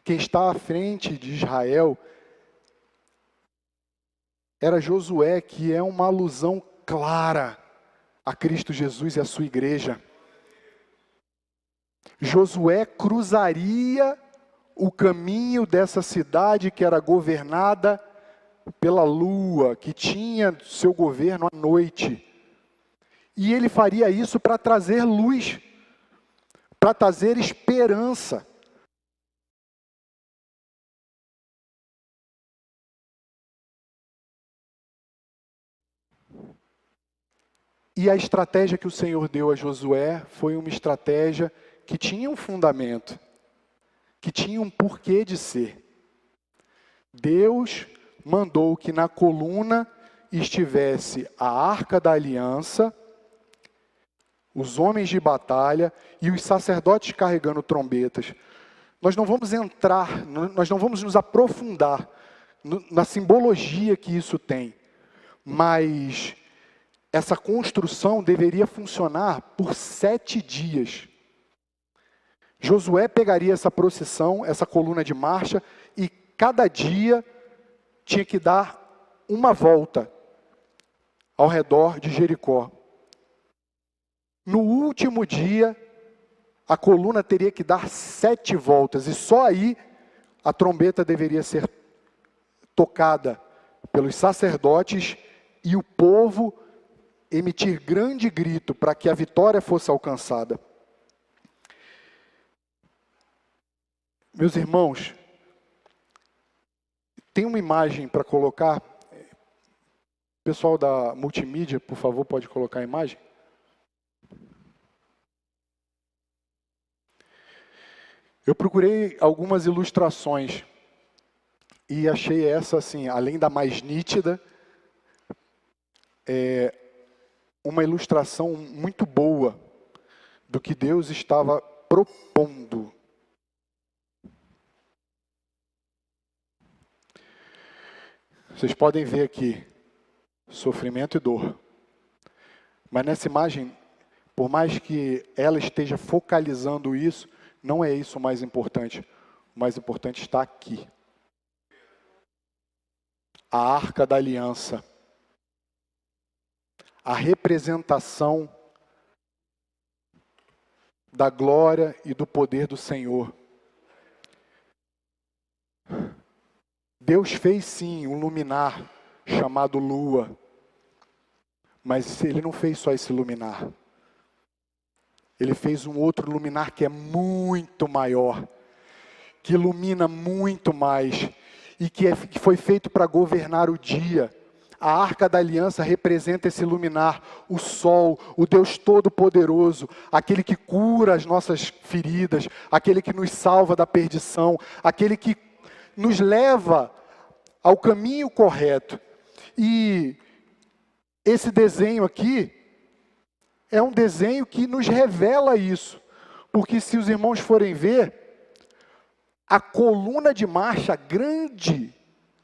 A: Quem está à frente de Israel era Josué, que é uma alusão clara a Cristo Jesus e a sua igreja. Josué cruzaria o caminho dessa cidade que era governada pela lua, que tinha seu governo à noite. E ele faria isso para trazer luz, para trazer esperança. E a estratégia que o Senhor deu a Josué foi uma estratégia que tinha um fundamento, que tinha um porquê de ser. Deus mandou que na coluna estivesse a Arca da Aliança, os homens de batalha e os sacerdotes carregando trombetas. Nós não vamos entrar, nós não vamos nos aprofundar na simbologia que isso tem, mas essa construção deveria funcionar por 7 dias. Josué pegaria essa procissão, essa coluna de marcha, e cada dia tinha que dar uma volta ao redor de Jericó. No último dia, a coluna teria que dar 7 voltas, e só aí a trombeta deveria ser tocada pelos sacerdotes e o povo emitir grande grito para que a vitória fosse alcançada. Meus irmãos, tem uma imagem para colocar? Pessoal da multimídia, por favor, pode colocar a imagem? Eu procurei algumas ilustrações e achei essa, assim, além da mais nítida, uma ilustração muito boa do que Deus estava propondo. Vocês podem ver aqui, sofrimento e dor. Mas nessa imagem, por mais que ela esteja focalizando isso, não é isso o mais importante. O mais importante está aqui. A Arca da Aliança. A representação da glória e do poder do Senhor. Deus fez sim um luminar chamado lua, mas Ele não fez só esse luminar. Ele fez um outro luminar que é muito maior, que ilumina muito mais, e que foi feito para governar o dia. A Arca da Aliança representa esse luminar, o sol, o Deus Todo-Poderoso, aquele que cura as nossas feridas, aquele que nos salva da perdição, aquele que nos leva ao caminho correto. E esse desenho aqui é um desenho que nos revela isso, porque se os irmãos forem ver, a coluna de marcha, grande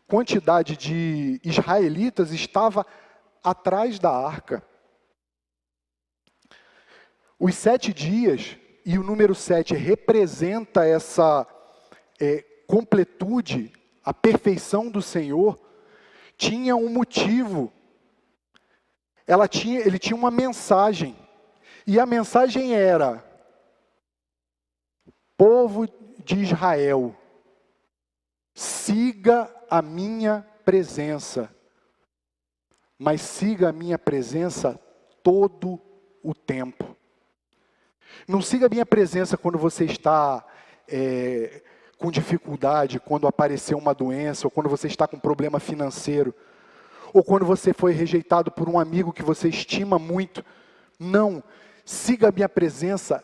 A: quantidade de israelitas estava atrás da arca. Os 7 dias, e o número 7 representa essa completude, a perfeição do Senhor, tinha um motivo. Ele tinha uma mensagem, e a mensagem era: povo de Israel, siga a minha presença, mas siga a minha presença todo o tempo. Não siga a minha presença quando você está com dificuldade, quando apareceu uma doença, ou quando você está com problema financeiro, ou quando você foi rejeitado por um amigo que você estima muito. Não, siga a minha presença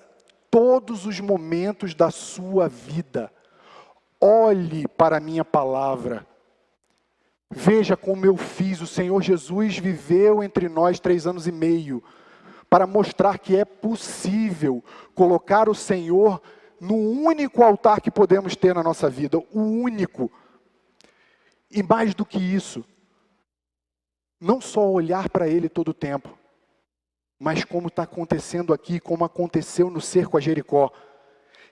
A: todos os momentos da sua vida. Olhe para a minha palavra. Veja como eu fiz. O Senhor Jesus viveu entre nós 3 anos e meio, para mostrar que é possível colocar o Senhor no único altar que podemos ter na nossa vida, o único. E mais do que isso, não só olhar para Ele todo o tempo, mas como está acontecendo aqui, como aconteceu no cerco a Jericó,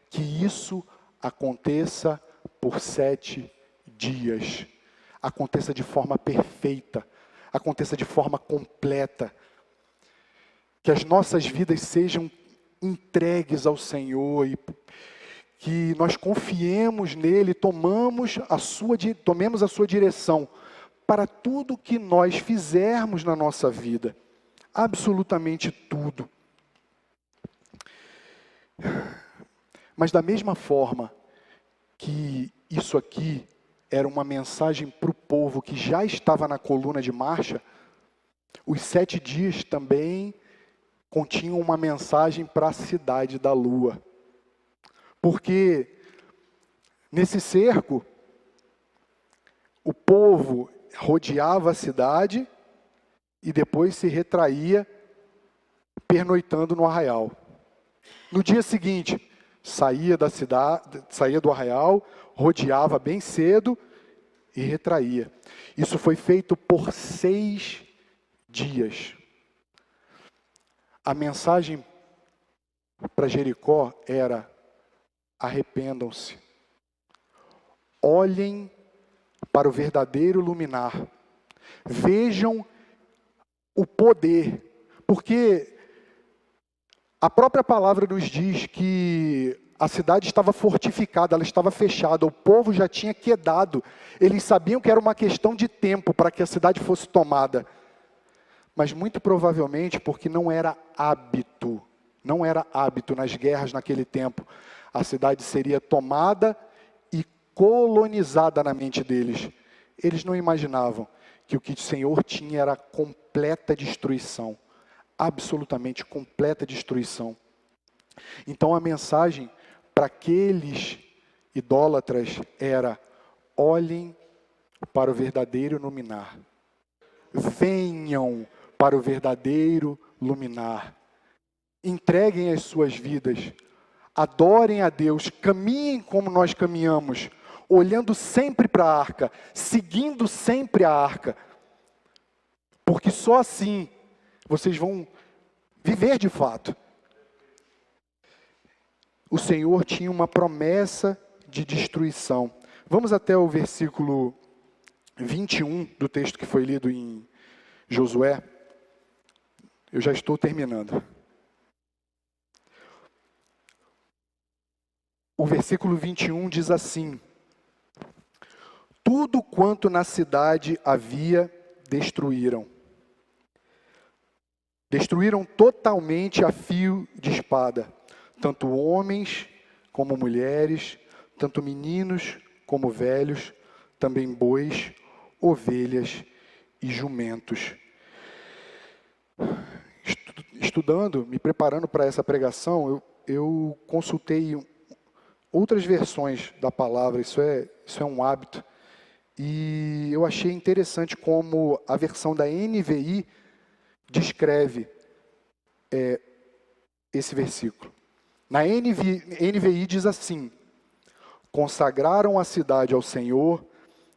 A: que isso aconteça por 7 dias, aconteça de forma perfeita, aconteça de forma completa, que as nossas vidas sejam entregues ao Senhor, e que nós confiemos nele, tomemos a sua direção para tudo que nós fizermos na nossa vida, absolutamente tudo. Mas da mesma forma que isso aqui era uma mensagem para o povo que já estava na coluna de marcha, os 7 dias também continham uma mensagem para a cidade da lua. Porque nesse cerco, o povo rodeava a cidade e depois se retraía, pernoitando no arraial. No dia seguinte, saía da cidade, saía do arraial, rodeava bem cedo e retraía. Isso foi feito por 6 dias. A mensagem para Jericó era: arrependam-se. Olhem para o verdadeiro luminar. Vejam o poder, porque a própria palavra nos diz que a cidade estava fortificada, ela estava fechada, o povo já tinha quedado. Eles sabiam que era uma questão de tempo para que a cidade fosse tomada. Mas muito provavelmente porque não era hábito nas guerras naquele tempo. A cidade seria tomada e colonizada na mente deles. Eles não imaginavam que o que o Senhor tinha era completa destruição. Absolutamente completa destruição. Então a mensagem para aqueles idólatras era: olhem para o verdadeiro luminar. Venham para o verdadeiro luminar. Entreguem as suas vidas. Adorem a Deus. Caminhem como nós caminhamos. Olhando sempre para a arca. Seguindo sempre a arca. Porque só assim vocês vão viver de fato. O Senhor tinha uma promessa de destruição. Vamos até o versículo 21 do texto que foi lido em Josué. Eu já estou terminando. O versículo 21 diz assim: tudo quanto na cidade havia, destruíram. Destruíram totalmente a fio de espada. Tanto homens como mulheres, tanto meninos como velhos, também bois, ovelhas e jumentos. Estudando, me preparando para essa pregação, eu consultei outras versões da palavra, isso é um hábito, e eu achei interessante como a versão da NVI descreve esse versículo. Na NVI diz assim: consagraram a cidade ao Senhor,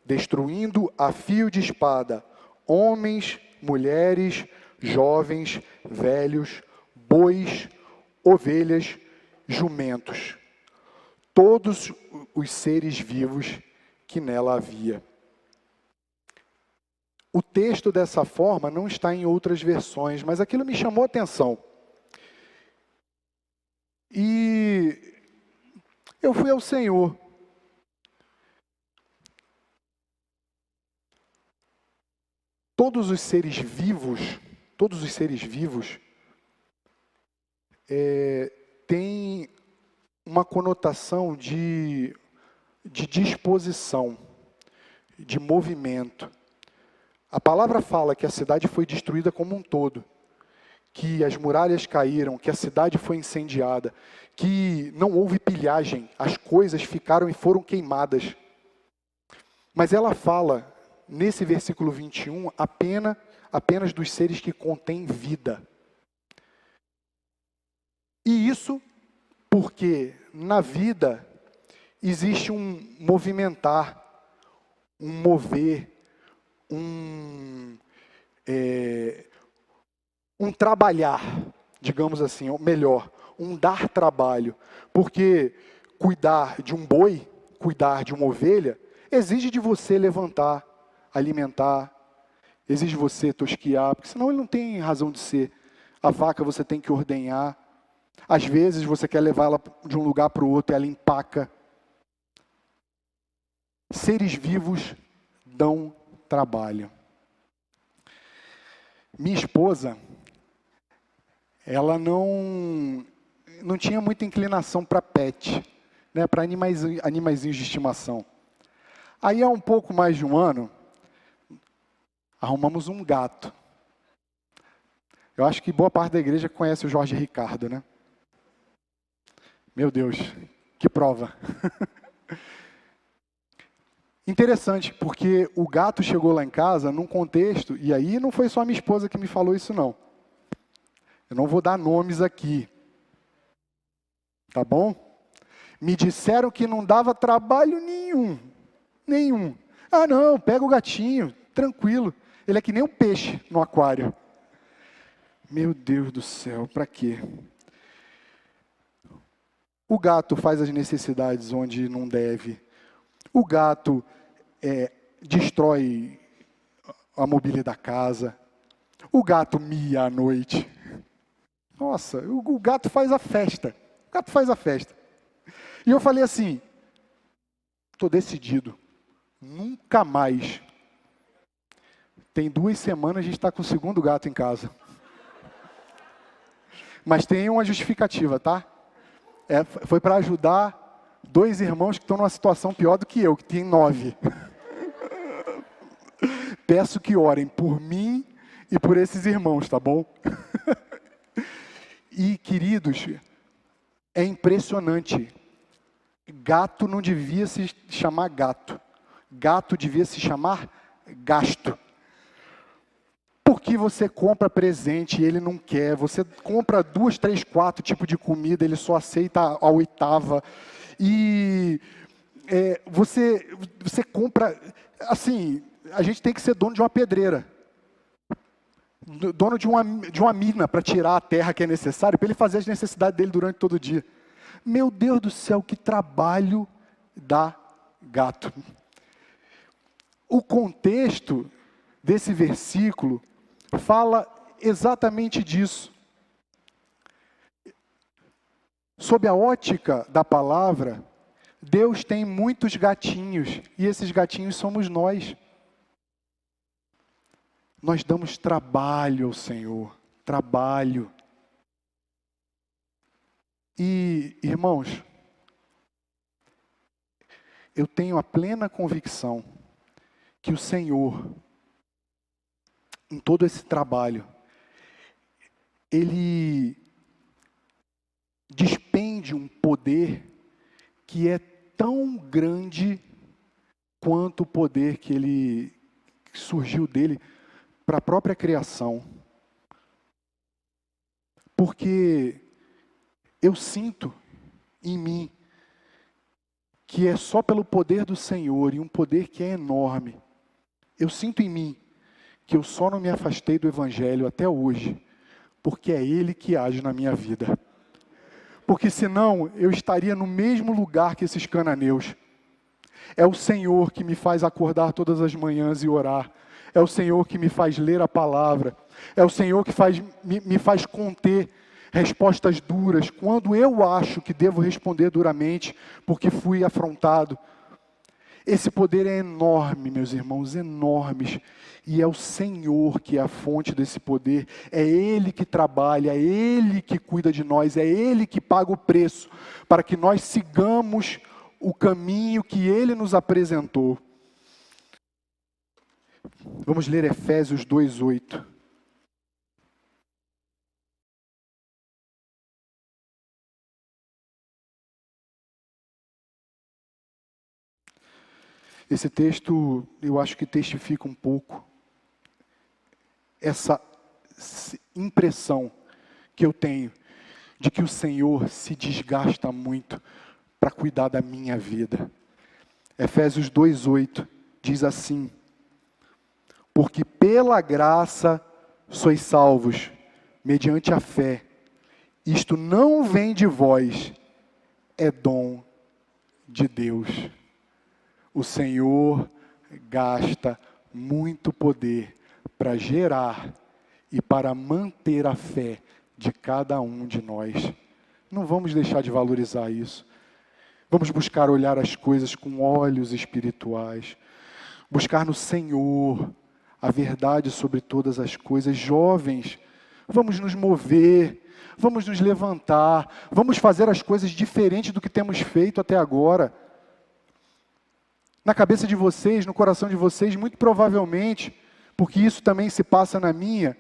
A: destruindo a fio de espada homens, mulheres, jovens, velhos, bois, ovelhas, jumentos, todos os seres vivos que nela havia. O texto dessa forma não está em outras versões, mas aquilo me chamou a atenção. E eu fui ao Senhor. Todos os seres vivos têm uma conotação de disposição, de movimento. A palavra fala que a cidade foi destruída como um todo, que as muralhas caíram, que a cidade foi incendiada, que não houve pilhagem, as coisas ficaram e foram queimadas. Mas ela fala, nesse versículo 21, apenas dos seres que contêm vida. E isso porque na vida existe um movimentar, um mover, um trabalhar, digamos assim, ou melhor, um dar trabalho. Porque cuidar de um boi, cuidar de uma ovelha, exige de você levantar, alimentar, exige você tosquiar, porque senão ele não tem razão de ser. A vaca você tem que ordenhar. Às vezes você quer levá-la de um lugar para o outro e ela empaca. Seres vivos dão trabalho. Minha esposa, ela não tinha muita inclinação para pet, né, para animaizinhos de estimação. Aí há um pouco mais de um ano, arrumamos um gato. Eu acho que boa parte da igreja conhece o Jorge Ricardo, né? Meu Deus, que prova. Interessante, porque o gato chegou lá em casa num contexto, e aí não foi só a minha esposa que me falou isso não. Eu não vou dar nomes aqui. Tá bom? Me disseram que não dava trabalho nenhum. Ah não, pega o gatinho, tranquilo. Ele é que nem um peixe no aquário. Meu Deus do céu, para quê? O gato faz as necessidades onde não deve. O gato destrói a mobília da casa. O gato mia à noite. Nossa, o gato faz a festa. O gato faz a festa. E eu falei assim, estou decidido. Nunca mais. Tem 2 semanas a gente está com o segundo gato em casa. Mas tem uma justificativa, tá? Foi para ajudar 2 irmãos que estão numa situação pior do que eu, que tem 9. Peço que orem por mim e por esses irmãos, tá bom? E, queridos, é impressionante. Gato não devia se chamar gato. Gato devia se chamar gasto. Porque você compra presente e ele não quer. Você compra 2, 3, 4 tipos de comida, ele só aceita a 8ª. E você compra... Assim, a gente tem que ser dono de uma pedreira. Dono de uma mina para tirar a terra que é necessária, para ele fazer as necessidades dele durante todo o dia. Meu Deus do céu, que trabalho dá gato. O contexto desse versículo fala exatamente disso. Sob a ótica da palavra, Deus tem muitos gatinhos, e esses gatinhos somos nós. Nós damos trabalho ao Senhor, trabalho. E, irmãos, eu tenho a plena convicção que o Senhor, em todo esse trabalho, Ele despende um poder que é tão grande quanto o poder que surgiu dele para a própria criação. Porque eu sinto em mim que é só pelo poder do Senhor, e um poder que é enorme. Eu sinto em mim que eu só não me afastei do Evangelho até hoje, porque é Ele que age na minha vida. Porque senão eu estaria no mesmo lugar que esses cananeus. É o Senhor que me faz acordar todas as manhãs e orar. É o Senhor que me faz ler a palavra. É o Senhor que me faz conter respostas duras, quando eu acho que devo responder duramente, porque fui afrontado. Esse poder é enorme, meus irmãos, enormes. E é o Senhor que é a fonte desse poder. É Ele que trabalha, é Ele que cuida de nós, é Ele que paga o preço para que nós sigamos o caminho que Ele nos apresentou. Vamos ler Efésios 2:8. Esse texto, eu acho que testifica um pouco essa impressão que eu tenho de que o Senhor se desgasta muito para cuidar da minha vida. Efésios 2:8 diz assim: porque pela graça sois salvos, mediante a fé. Isto não vem de vós, é dom de Deus. O Senhor gasta muito poder para gerar e para manter a fé de cada um de nós. Não vamos deixar de valorizar isso. Vamos buscar olhar as coisas com olhos espirituais. Buscar no Senhor a verdade sobre todas as coisas. Jovens, vamos nos mover, vamos nos levantar, vamos fazer as coisas diferentes do que temos feito até agora. Na cabeça de vocês, no coração de vocês, muito provavelmente, porque isso também se passa na minha,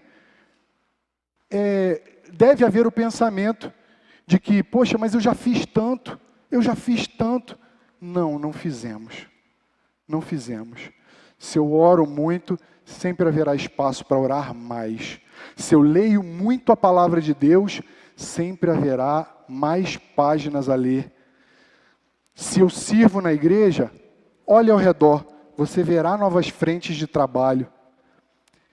A: deve haver o pensamento de que, poxa, mas eu já fiz tanto. Não fizemos. Não fizemos. Se eu oro muito, sempre haverá espaço para orar mais. Se eu leio muito a palavra de Deus, sempre haverá mais páginas a ler. Se eu sirvo na igreja, olhe ao redor, você verá novas frentes de trabalho.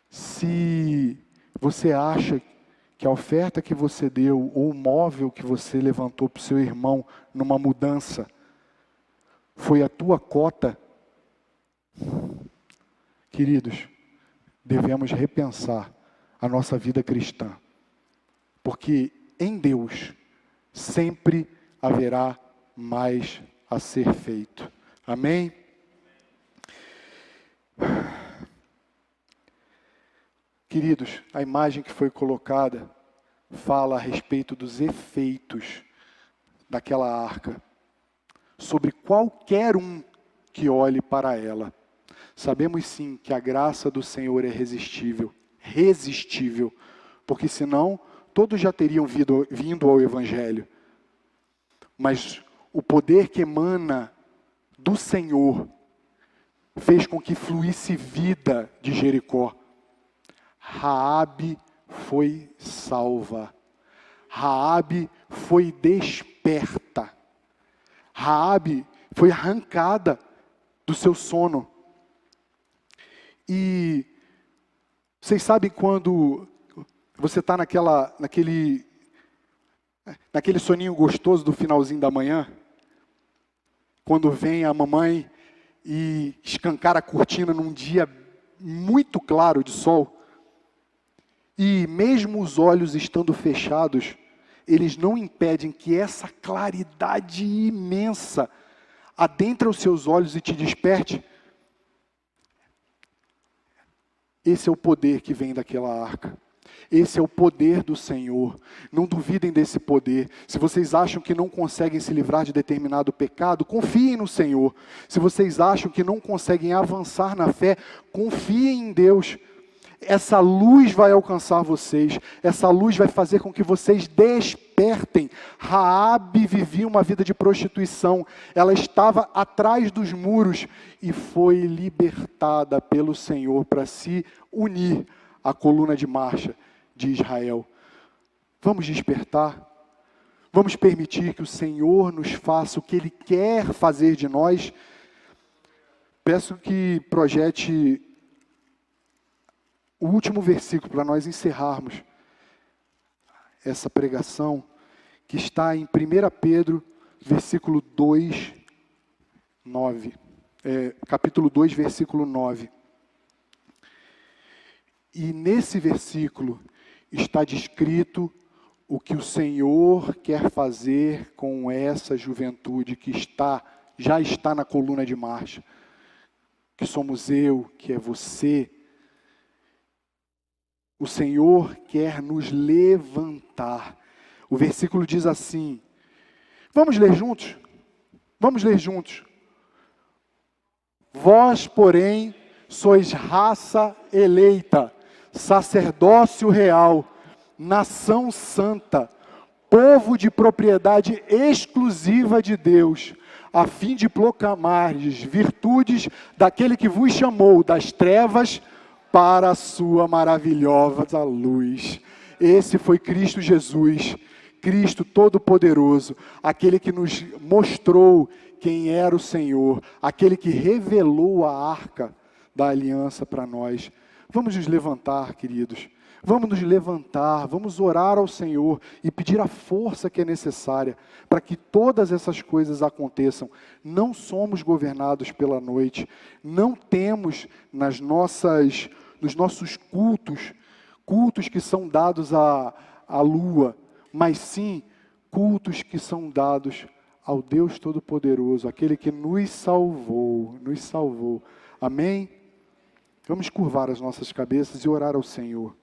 A: Se você acha que a oferta que você deu, ou o móvel que você levantou para o seu irmão numa mudança, foi a tua cota, queridos, devemos repensar a nossa vida cristã. Porque em Deus sempre haverá mais a ser feito. Amém? Queridos, a imagem que foi colocada fala a respeito dos efeitos daquela arca, sobre qualquer um que olhe para ela. Sabemos sim que a graça do Senhor é resistível, porque senão todos já teriam vindo ao Evangelho. Mas o poder que emana do Senhor fez com que fluísse vida de Jericó. Raabe foi salva. Raabe foi desperta. Raabe foi arrancada do seu sono. E vocês sabem quando você está naquele soninho gostoso do finalzinho da manhã? Quando vem a mamãe e escancara a cortina num dia muito claro de sol. E mesmo os olhos estando fechados, eles não impedem que essa claridade imensa adentre os seus olhos e te desperte. Esse é o poder que vem daquela arca. Esse é o poder do Senhor. Não duvidem desse poder. Se vocês acham que não conseguem se livrar de determinado pecado, confiem no Senhor. Se vocês acham que não conseguem avançar na fé, confiem em Deus. Essa luz vai alcançar vocês. Essa luz vai fazer com que vocês despertem. Raabe vivia uma vida de prostituição. Ela estava atrás dos muros e foi libertada pelo Senhor para se unir à coluna de marcha de Israel. Vamos despertar. Vamos permitir que o Senhor nos faça o que Ele quer fazer de nós. Peço que projete o último versículo para nós encerrarmos essa pregação, que está em 1 Pedro, versículo 2, 9. Capítulo 2, versículo 9. E nesse versículo está descrito o que o Senhor quer fazer com essa juventude que já está na coluna de marcha, que somos eu, que é você. O Senhor quer nos levantar. O versículo diz assim, vamos ler juntos? Vamos ler juntos. Vós, porém, sois raça eleita, sacerdócio real, nação santa, povo de propriedade exclusiva de Deus, a fim de proclamardes virtudes daquele que vos chamou das trevas para a sua maravilhosa luz. Esse foi Cristo Jesus, Cristo Todo-Poderoso, aquele que nos mostrou quem era o Senhor, aquele que revelou a arca da aliança para nós. Vamos nos levantar, queridos. Vamos nos levantar, vamos orar ao Senhor e pedir a força que é necessária para que todas essas coisas aconteçam. Não somos governados pela noite, não temos nos nossos cultos que são dados à lua, mas sim cultos que são dados ao Deus Todo-Poderoso, aquele que nos salvou. Amém? Vamos curvar as nossas cabeças e orar ao Senhor.